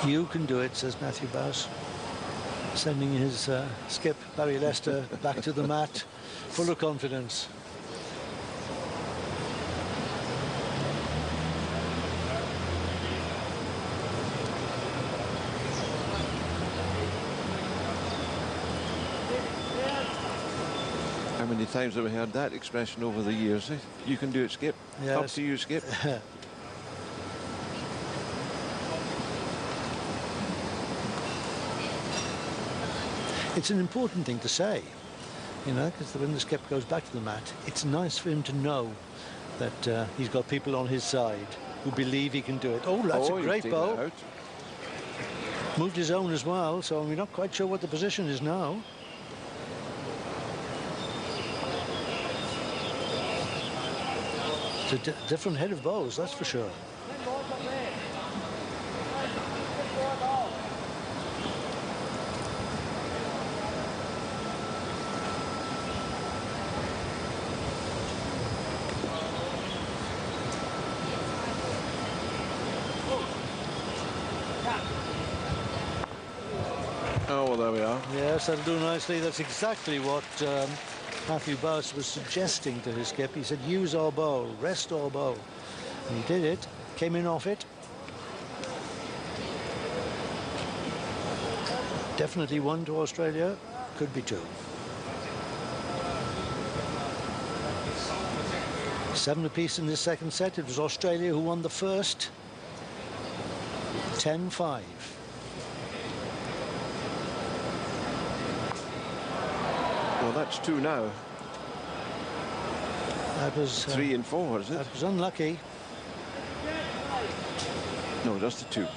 S2: You can do it, says Matthew Bowes, sending his skip, Barry Lester, back to the mat, full of confidence.
S1: How many times have we heard that expression over the years? Eh? You can do it, Skip.
S2: Yes.
S1: Up to you, Skip.
S2: It's an important thing to say, you know, because when the skip goes back to the mat, it's nice for him to know that he's got people on his side who believe he can do it. Oh, that's a great bowl. Moved his own as well, so we're not quite sure what the position is now. It's a different head of bowls, that's for sure.
S1: Oh, well, there we are.
S2: Yes, that'll do nicely. That's exactly what Matthew Bowes was suggesting to his skip. He said, use our bowl, rest our bowl. And he did it, came in off it. Definitely one to Australia, could be two. 7 apiece in this second set. It was Australia who won the first. 10-5.
S1: Well, that's 2 now.
S2: That was
S1: 3 and 4, is it?
S2: That was unlucky.
S1: No, just the 2.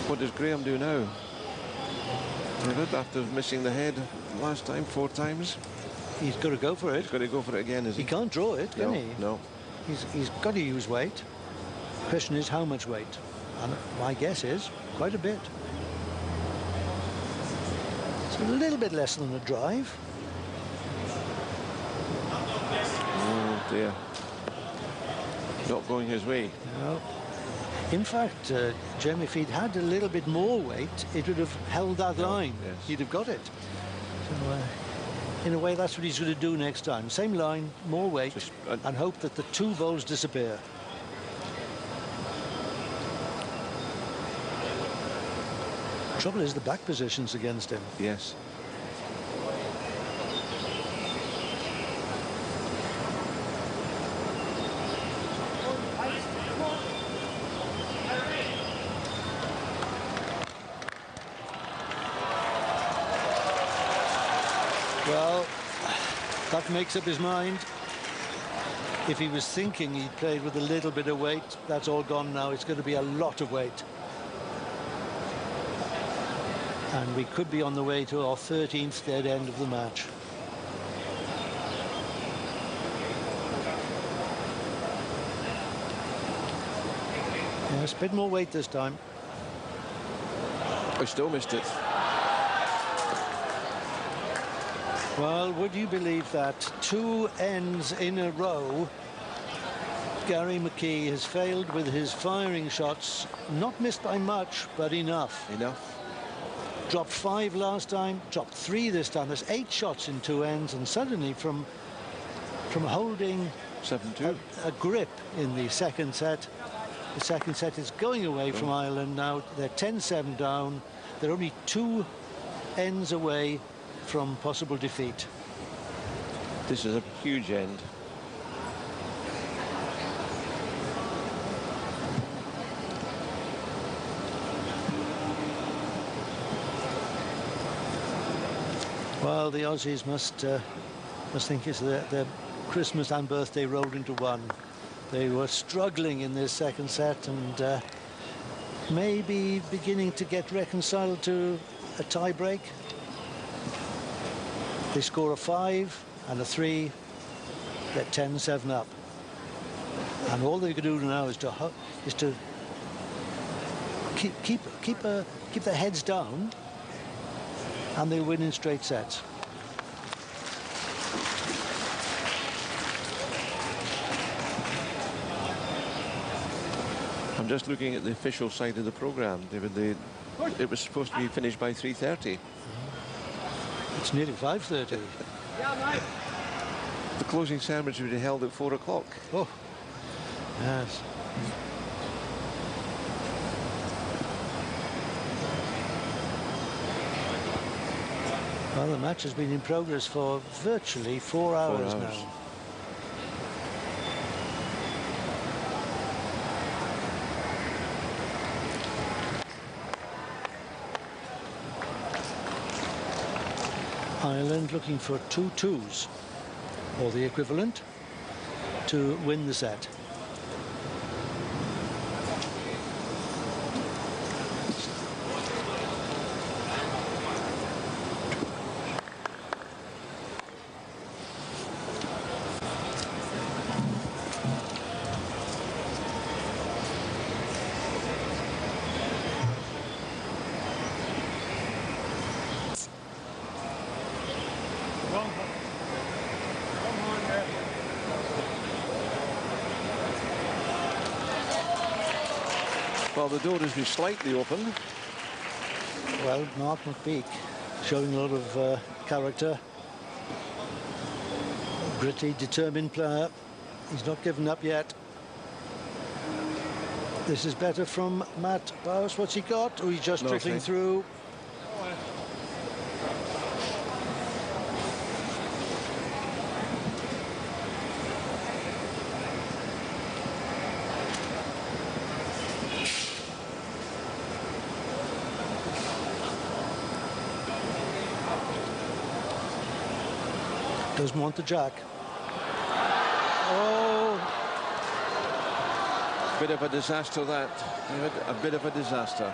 S1: What does Graham do now? After missing the head last time 4 times?
S2: He's got to go for it.
S1: He's got to go for it again, is he?
S2: He can't draw it, can he?
S1: No.
S2: He's got to use weight. Question is how much weight? And my guess is quite a bit. It's a little bit less than a drive.
S1: Oh dear. Not going his way.
S2: No. In fact, Jim, if he'd had a little bit more weight, it would have held that line.
S1: Yes.
S2: He'd have got it. So, in a way, that's what he's going to do next time. Same line, more weight, and hope that the two bowls disappear. Trouble is the back positions against him.
S1: Yes.
S2: Well, that makes up his mind. If he was thinking he played with a little bit of weight, that's all gone now. It's going to be a lot of weight. And we could be on the way to our 13th dead end of the match. Yes, a bit more weight this time.
S1: I still missed it.
S2: Well, would you believe that 2 ends in a row, Gary McKee has failed with his firing shots, not missed by much, but enough.
S1: Enough.
S2: Dropped 5 last time, dropped 3 this time. There's 8 shots in 2 ends, and suddenly from holding
S1: 7-2.
S2: a grip in the second set, the second set is going away from Ireland now. They're 10-7 down. They're only 2 ends away from possible defeat.
S1: This is a huge end.
S2: Well, the Aussies must think it's their Christmas and birthday rolled into one. They were struggling in this second set and maybe beginning to get reconciled to a tie break. They score a 5 and a 3. They're 10-7 up, and all they can do now is to keep their heads down, and they win in straight sets.
S1: I'm just looking at the official side of the program, David. It was supposed to be finished by 3:30.
S2: It's nearly 5:30.
S3: Yeah, mate.
S1: The closing ceremony would be held at 4 o'clock.
S2: Oh, yes. Well, the match has been in progress for virtually 4 hours now. Ireland looking for 2 2s, or the equivalent, to win the set.
S1: Well, the door has been slightly open.
S2: Well, Mark McPeak showing a lot of character. Gritty, determined player. He's not given up yet. This is better from Matt Bowes. What's he got? Oh, he's just trickling through. Doesn't want the jack. Oh.
S1: Bit of a disaster, that. A bit of a disaster.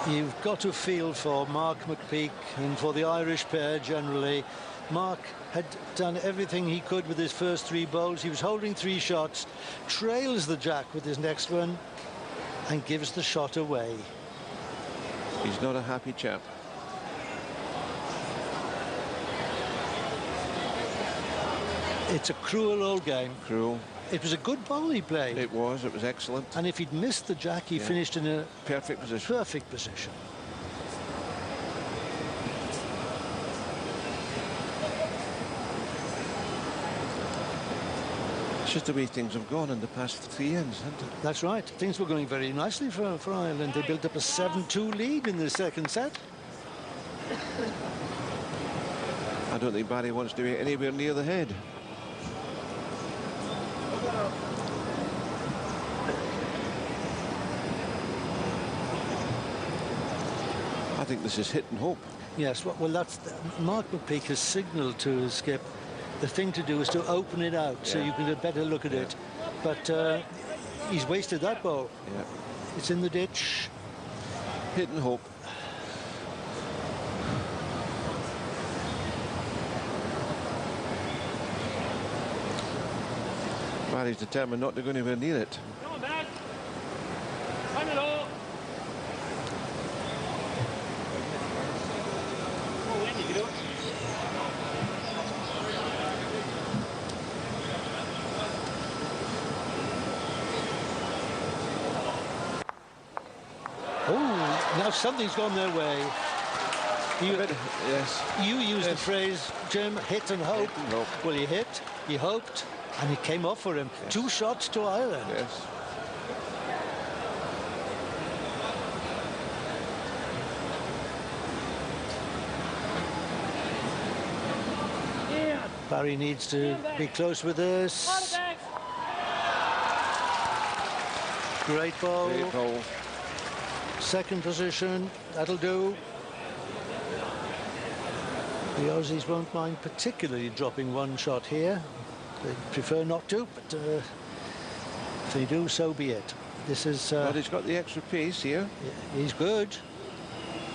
S2: You've got to feel for Mark McPeak and for the Irish pair generally. Mark had done everything he could with his first 3 bowls. He was holding 3 shots, trails the jack with his next one, and gives the shot away.
S1: He's not a happy chap.
S2: It's a cruel old game.
S1: Cruel.
S2: It was a good bowl he played.
S1: It was excellent.
S2: And if he'd missed the jack, he finished in a
S1: Perfect position.
S2: perfect position.
S1: It's just the way things have gone in the past 3 ends, isn't it?
S2: That's right. Things were going very nicely for Ireland. They built up a 7-2 lead in the second set.
S1: I don't think Barry wants to be anywhere near the head. I think this is hit and hope.
S2: Yes, well, that's Mark McPeak has signalled to his skip. The thing to do is to open it out so you can get a better look at it. But he's wasted that ball.
S1: Yeah.
S2: It's in the ditch.
S1: Hit and hope. Barry's determined not to go anywhere near it.
S3: Come on, Dad. Run it all. Oh, when you can do it.
S2: Oh, now something's gone their way.
S1: Yes.
S2: You used the phrase, Jim, hit and hope.
S1: Hit and hope.
S2: Well, he hit, he hoped, and it came off for him.
S1: Yes.
S2: 2 shots to Ireland.
S1: Yes.
S3: Yeah.
S2: Barry needs to be close with this. Great ball.
S1: Great ball.
S2: Second position, that'll do. The Aussies won't mind particularly dropping 1 shot here. They prefer not to, but if they do, so be it. This is...
S1: But he's got the extra pace here.
S2: he's good.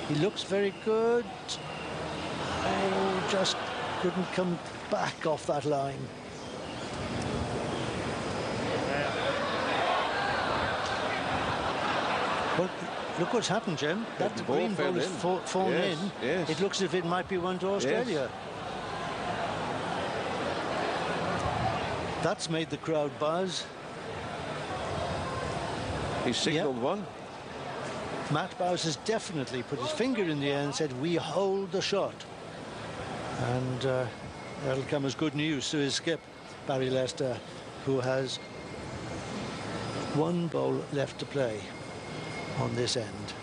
S2: He looks very good. Oh, just couldn't come back off that line. Well, look what's happened, Jim. That
S1: the
S2: green
S1: ball
S2: ball
S1: fell
S2: has
S1: in.
S2: fallen
S1: Yes,
S2: in.
S1: yes.
S2: It looks as if it might be one to Australia. That's made the crowd buzz.
S1: He signalled one.
S2: Matt Bowes has definitely put his finger in the air and said, we hold the shot. And that'll come as good news to his skip, Barry Lester, who has 1 bowl left to play on this end.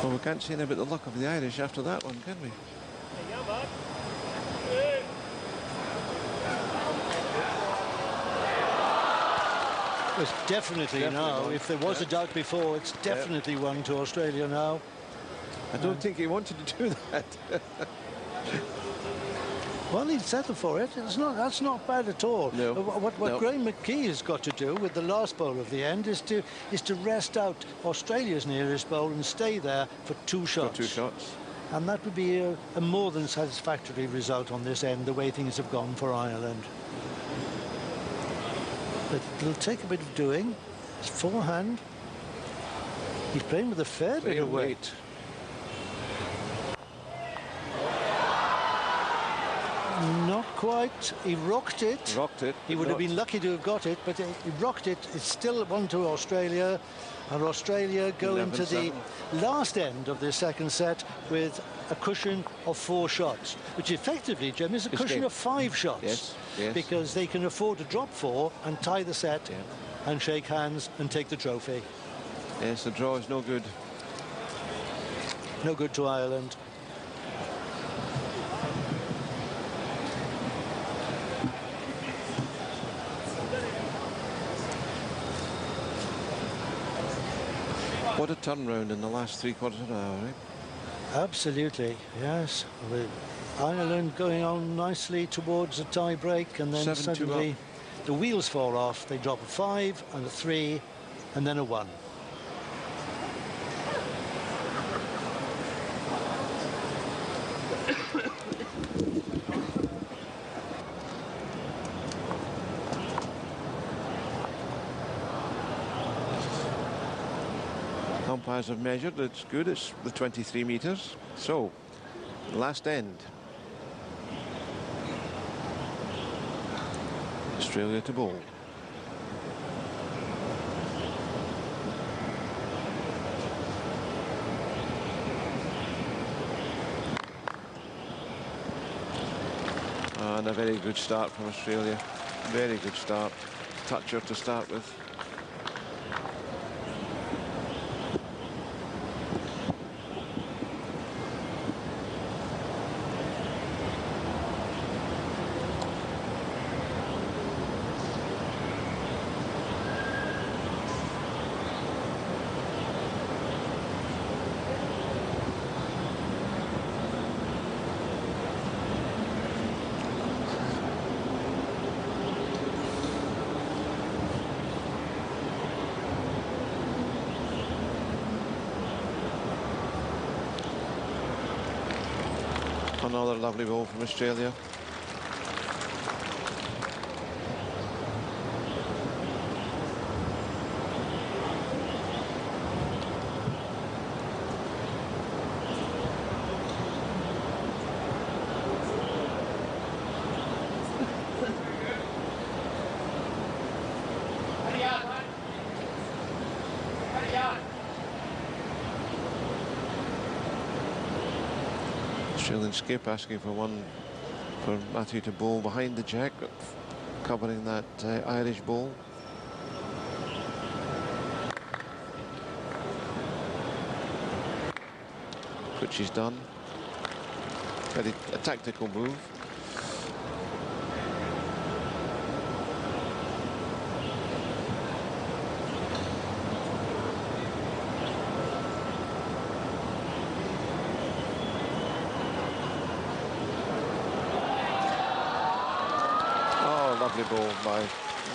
S1: Well, we can't say anything about the luck of the Irish after that one, can we?
S3: There you go, bud.
S2: It's definitely now.
S1: one.
S2: If there was a doubt before, it's definitely one to Australia now.
S1: I don't think he wanted to do that.
S2: Well, he'd settle for it. That's not bad at all.
S1: No.
S2: What
S1: No.
S2: Graham McKee has got to do with the last bowl of the end is to rest out Australia's nearest bowl and stay there for 2 shots.
S1: For 2 shots.
S2: And that would be a more than satisfactory result on this end, the way things have gone for Ireland. But it'll take a bit of doing. It's forehand. He's playing with a fair bit of weight. Not quite. He rocked it.
S1: Rocked it.
S2: He would have been lucky to have got it, but he rocked it. It's still one to Australia, and Australia go into the last end of the second set with a cushion of 4 shots, which effectively, Jim, is a cushion of 5 shots.
S1: Yes, yes.
S2: Because they can afford to drop 4 and tie the set and shake hands and take the trophy.
S1: Yes, the draw is no good.
S2: No good to Ireland.
S1: What a turnaround in the last 3/4 of an hour, right?
S2: Absolutely, yes. With Ireland going on nicely towards a tie break, and then
S1: 7-2
S2: suddenly
S1: up.
S2: the wheels fall off. They drop a 5 and a 3 and then a 1.
S1: Umpires have measured. It's good. It's the 23 metres. So, last end. Australia to bowl. And a very good start from Australia. Very good start. Toucher to start with. Another lovely ball from Australia. Australian skip asking for one for Matthew to bowl behind the jack, covering that Irish ball. Which he's done. Very a tactical move.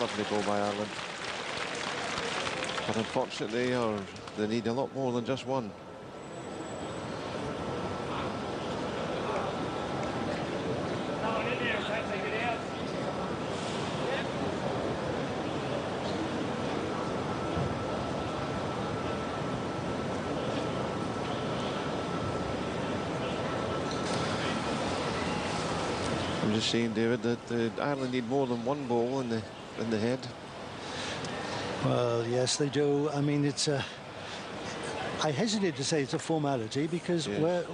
S1: Lovely ball by Ireland. But unfortunately, they need a lot more than just one. I'm just saying, David, that Ireland need more than one ball in the head.
S2: Well, yes, they do. I mean, it's a... I hesitate to say it's a formality because yes,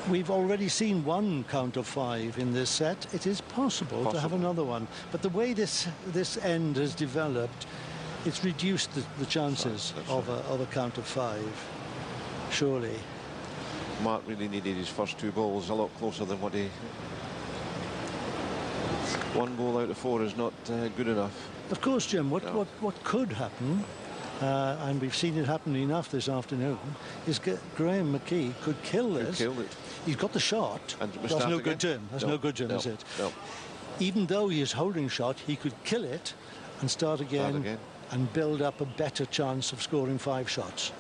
S2: we've already seen one count of 5 in this set. It is possible to have another one. But the way this end has developed, it's reduced the chances of a count of 5, surely.
S1: Mark really needed his first 2 balls a lot closer than what he... 1 ball out of 4 is not good enough.
S2: Of course, Jim, what could happen, and we've seen it happen enough this afternoon, is Graham McKee could kill this.
S1: Kill it.
S2: He's got the shot.
S1: And
S2: that's no good to him. That's no good to him, is it?
S1: No.
S2: Even though he is holding shot, he could kill it and start again and build up a better chance of scoring 5 shots.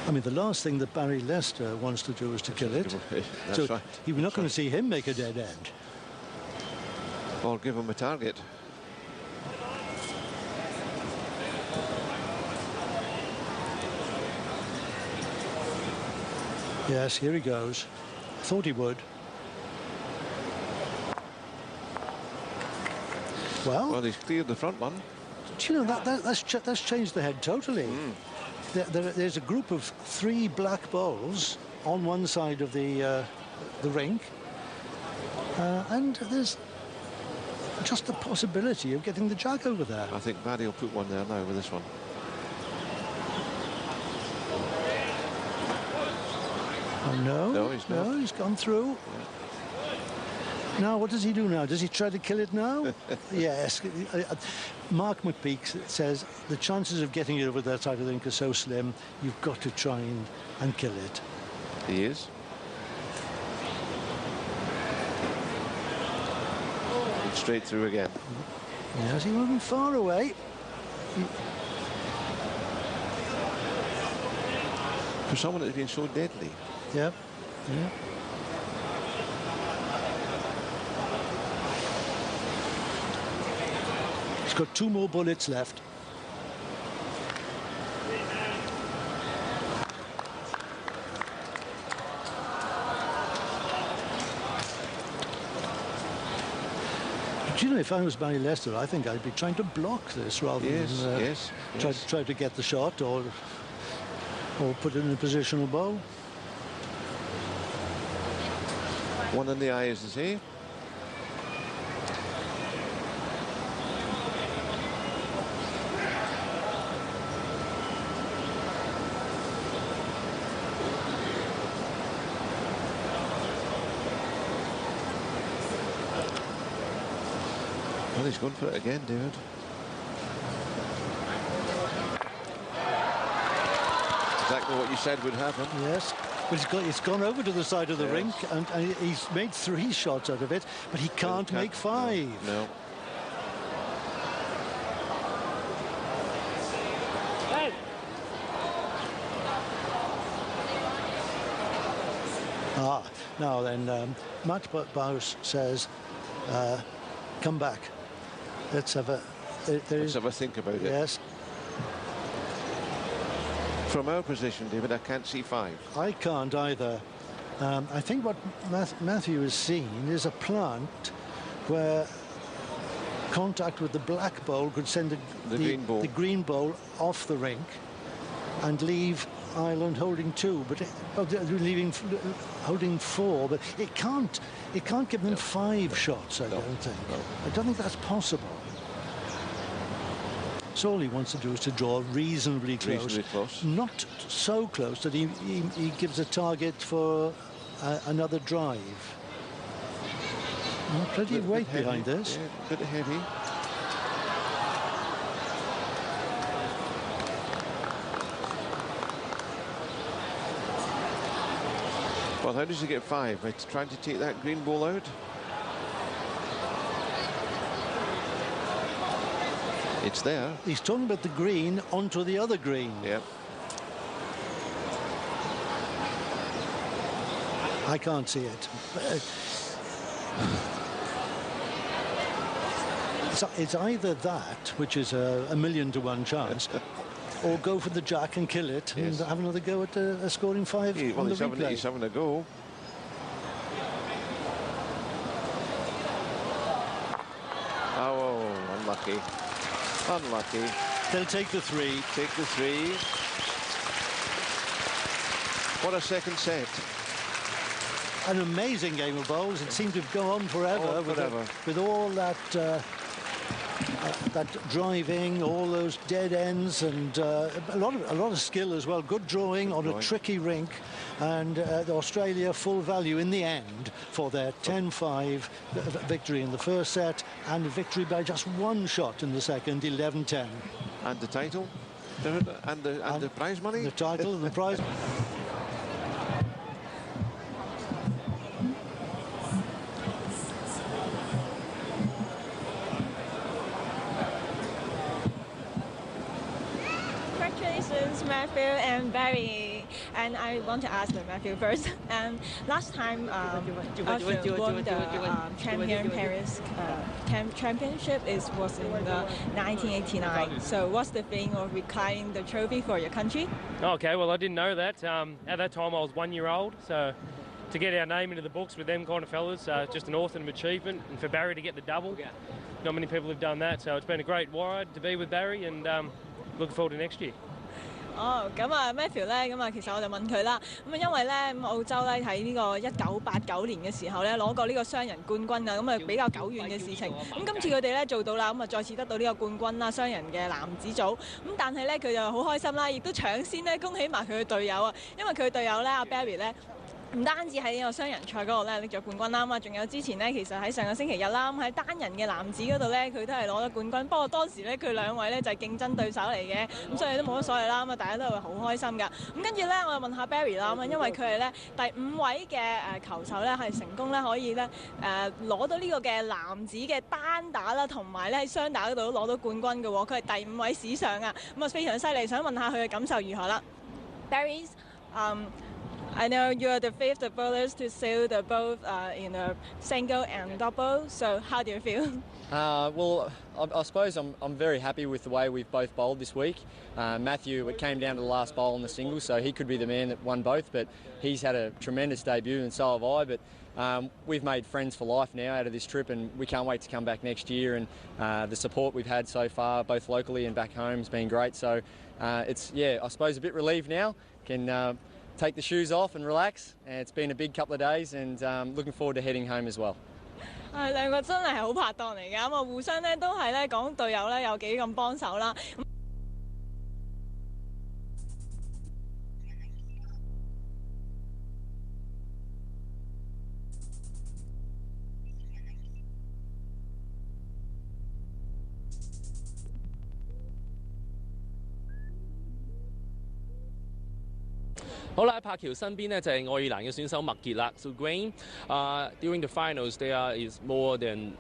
S2: I mean, the last thing that Barry Lester wants to do is to kill it.
S1: That's
S2: so
S1: right.
S2: We're not going to see him make a dead end.
S1: Or give him a target.
S2: Yes, here he goes. Thought he would. Well,
S1: he's cleared the front one.
S2: Do you know, that's changed the head totally. There's a group of 3 black balls on one side of the rink, and there's just the possibility of getting the jack over there.
S1: I think Barry will put one there now with this one.
S2: Oh, no.
S1: No, he's not.
S2: No, he's gone through. Yeah. Now, what does he do now? Does he try to kill it now? Yes. Mark McPeak says the chances of getting it over that side of the rink are so slim, you've got to try and kill it.
S1: He is. Straight through again.
S2: Yes, he wasn't far away.
S1: For someone that's been so deadly.
S2: Yep. Yeah. He's got 2 more bullets left. know, if I was Barry Lester, I think I'd be trying to block this rather than try to get the shot or put it in a positional bowl.
S1: One in the eye, as they say. Well, he's going for it again, David. Exactly what you said would happen.
S2: Yes, but it's gone over to the side of the rink, and he's made 3 shots out of it, but he can't make 5.
S1: No.
S2: Now then, Matt Bowes says, come back. Let's have a
S1: think about it.
S2: Yes.
S1: From our position, David, I can't see 5.
S2: I can't either. I think what Matthew has seen is a plant where contact with the black bowl could send the green bowl off the rink and leave Ireland holding 2, but holding 4, but it can't give them 5 shots. I don't think. I don't think that's possible. So all he wants to do is to draw reasonably close. Not so close that he gives a target for another drive. Plenty of weight behind this.
S1: Yeah, a bit heavy. Well, how does he get 5? By trying to take that green ball out? It's there.
S2: He's talking about the green onto the other green.
S1: Yep.
S2: I can't see it. It's either that, which is a 1,000,000 to 1 chance, or go for the jack and kill it and have another go at scoring 5 on the replay.
S1: He's having a go. Oh, unlucky. Unlucky.
S2: They'll take the 3.
S1: Take the 3. What a second set.
S2: An amazing game of bowls. It seemed to go on forever. With all that that driving, all those dead ends, and a lot of skill as well. Good drawing on a tricky rink, and Australia full value in the end for their 10-5 victory in the first set, and victory by just 1 shot in the second, 11-10.
S1: And the title, and the prize money.
S2: The title and the prize.
S5: Matthew and Barry, and I want to ask Matthew first. Last time Austria won the Champion Paris Championship was in 1989. So what's the feeling of reclaiming the trophy for your country?
S3: Okay, well I didn't know that. At that time I was 1 year old, so to get our name into the books with them kind of fellas, just an awesome achievement, and for Barry to get the double, not many people have done that. So it's been a great ride to be with Barry, and looking forward to next year.
S5: 哦，咁啊 Matthew 咧，咁啊其實我就問佢啦，咁啊因為咧澳洲咧喺呢個1989年嘅時候咧攞過呢個雙人冠軍啊，咁啊比較久遠嘅事情。咁今次佢哋咧做到啦，咁啊再次得到呢個冠軍啦，雙人嘅男子組。咁但係咧佢就好開心啦，亦都搶先咧恭喜埋佢嘅隊友啊，因為佢嘅隊友咧阿 Barry 咧。唔單止喺呢個雙人賽嗰度咧拎咗冠軍啦，咁仲有之前咧其實喺上個星期日啦，咁喺單人嘅男子嗰度咧佢都係攞咗冠軍。不過當時咧佢兩位咧就係競爭對手嚟嘅，咁所以都冇乜所謂啦。咁啊大家都係好開心㗎。咁跟住咧我又問下 Barry 啦，咁因為佢係咧第5位嘅球手咧係成功咧可以咧攞到呢個嘅男子嘅單打啦，同埋咧喺雙打嗰度都攞到冠軍嘅喎。佢係第5位史上啊，咁啊非常犀利。想問下佢嘅感受如何啦 ？Barry I know you are the 5th bowlers to sail the both in a single and double. So how do you feel?
S6: Well, I suppose I'm very happy with the way we've both bowled this week. Matthew, it came down to the last bowl on the singles, so he could be the man that won both, but he's had a tremendous debut and so have I. But we've made friends for life now out of this trip, and we can't wait to come back next year. And the support we've had so far, both locally and back home, has been great. So it's, yeah, I suppose a bit relieved now. Can take the shoes off and relax. And it's been a big couple of days, and looking forward to heading home as well.
S5: 兩個真係好拍檔嚟㗎，咁啊互相咧都係咧講隊友咧有幾咁幫手啦。
S7: 好啦，喺柏橋身邊呢，就係愛爾蘭嘅選手麥傑啦。So Graham, during the finals there is more than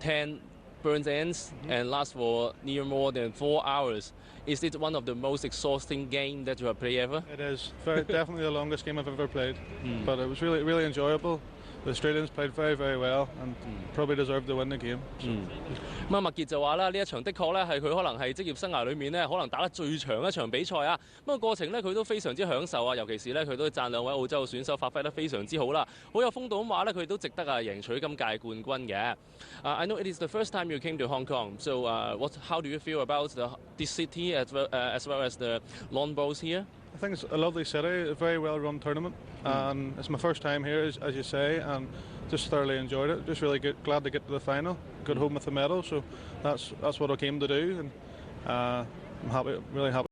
S7: 10 burns ends and lasts for near more than 4 hours. Is it one of the most exhausting games that you have played ever?
S8: It is definitely the longest game I've ever played, but it was really enjoyable. The Australians played very well and probably deserved to win the game.
S7: 咁啊，麥傑就話啦，呢一場的確咧係佢可能係職業生涯裏面咧可能打得最長一場比賽啊。咁啊過程咧佢都非常之享受啊，尤其是咧佢都讚兩位澳洲嘅選手發揮得非常之好啦，好有風度咁話咧佢哋都值得贏取今屆冠軍嘅。I know it is the first time you came to Hong Kong, so how do you feel about this city as well as the lawn bowls here?
S8: I think it's a lovely city, a very well-run tournament, and it's my first time here, as you say, and just thoroughly enjoyed it. Just really glad to get to the final, got home with the medal, so that's what I came to do, and I'm happy, really happy.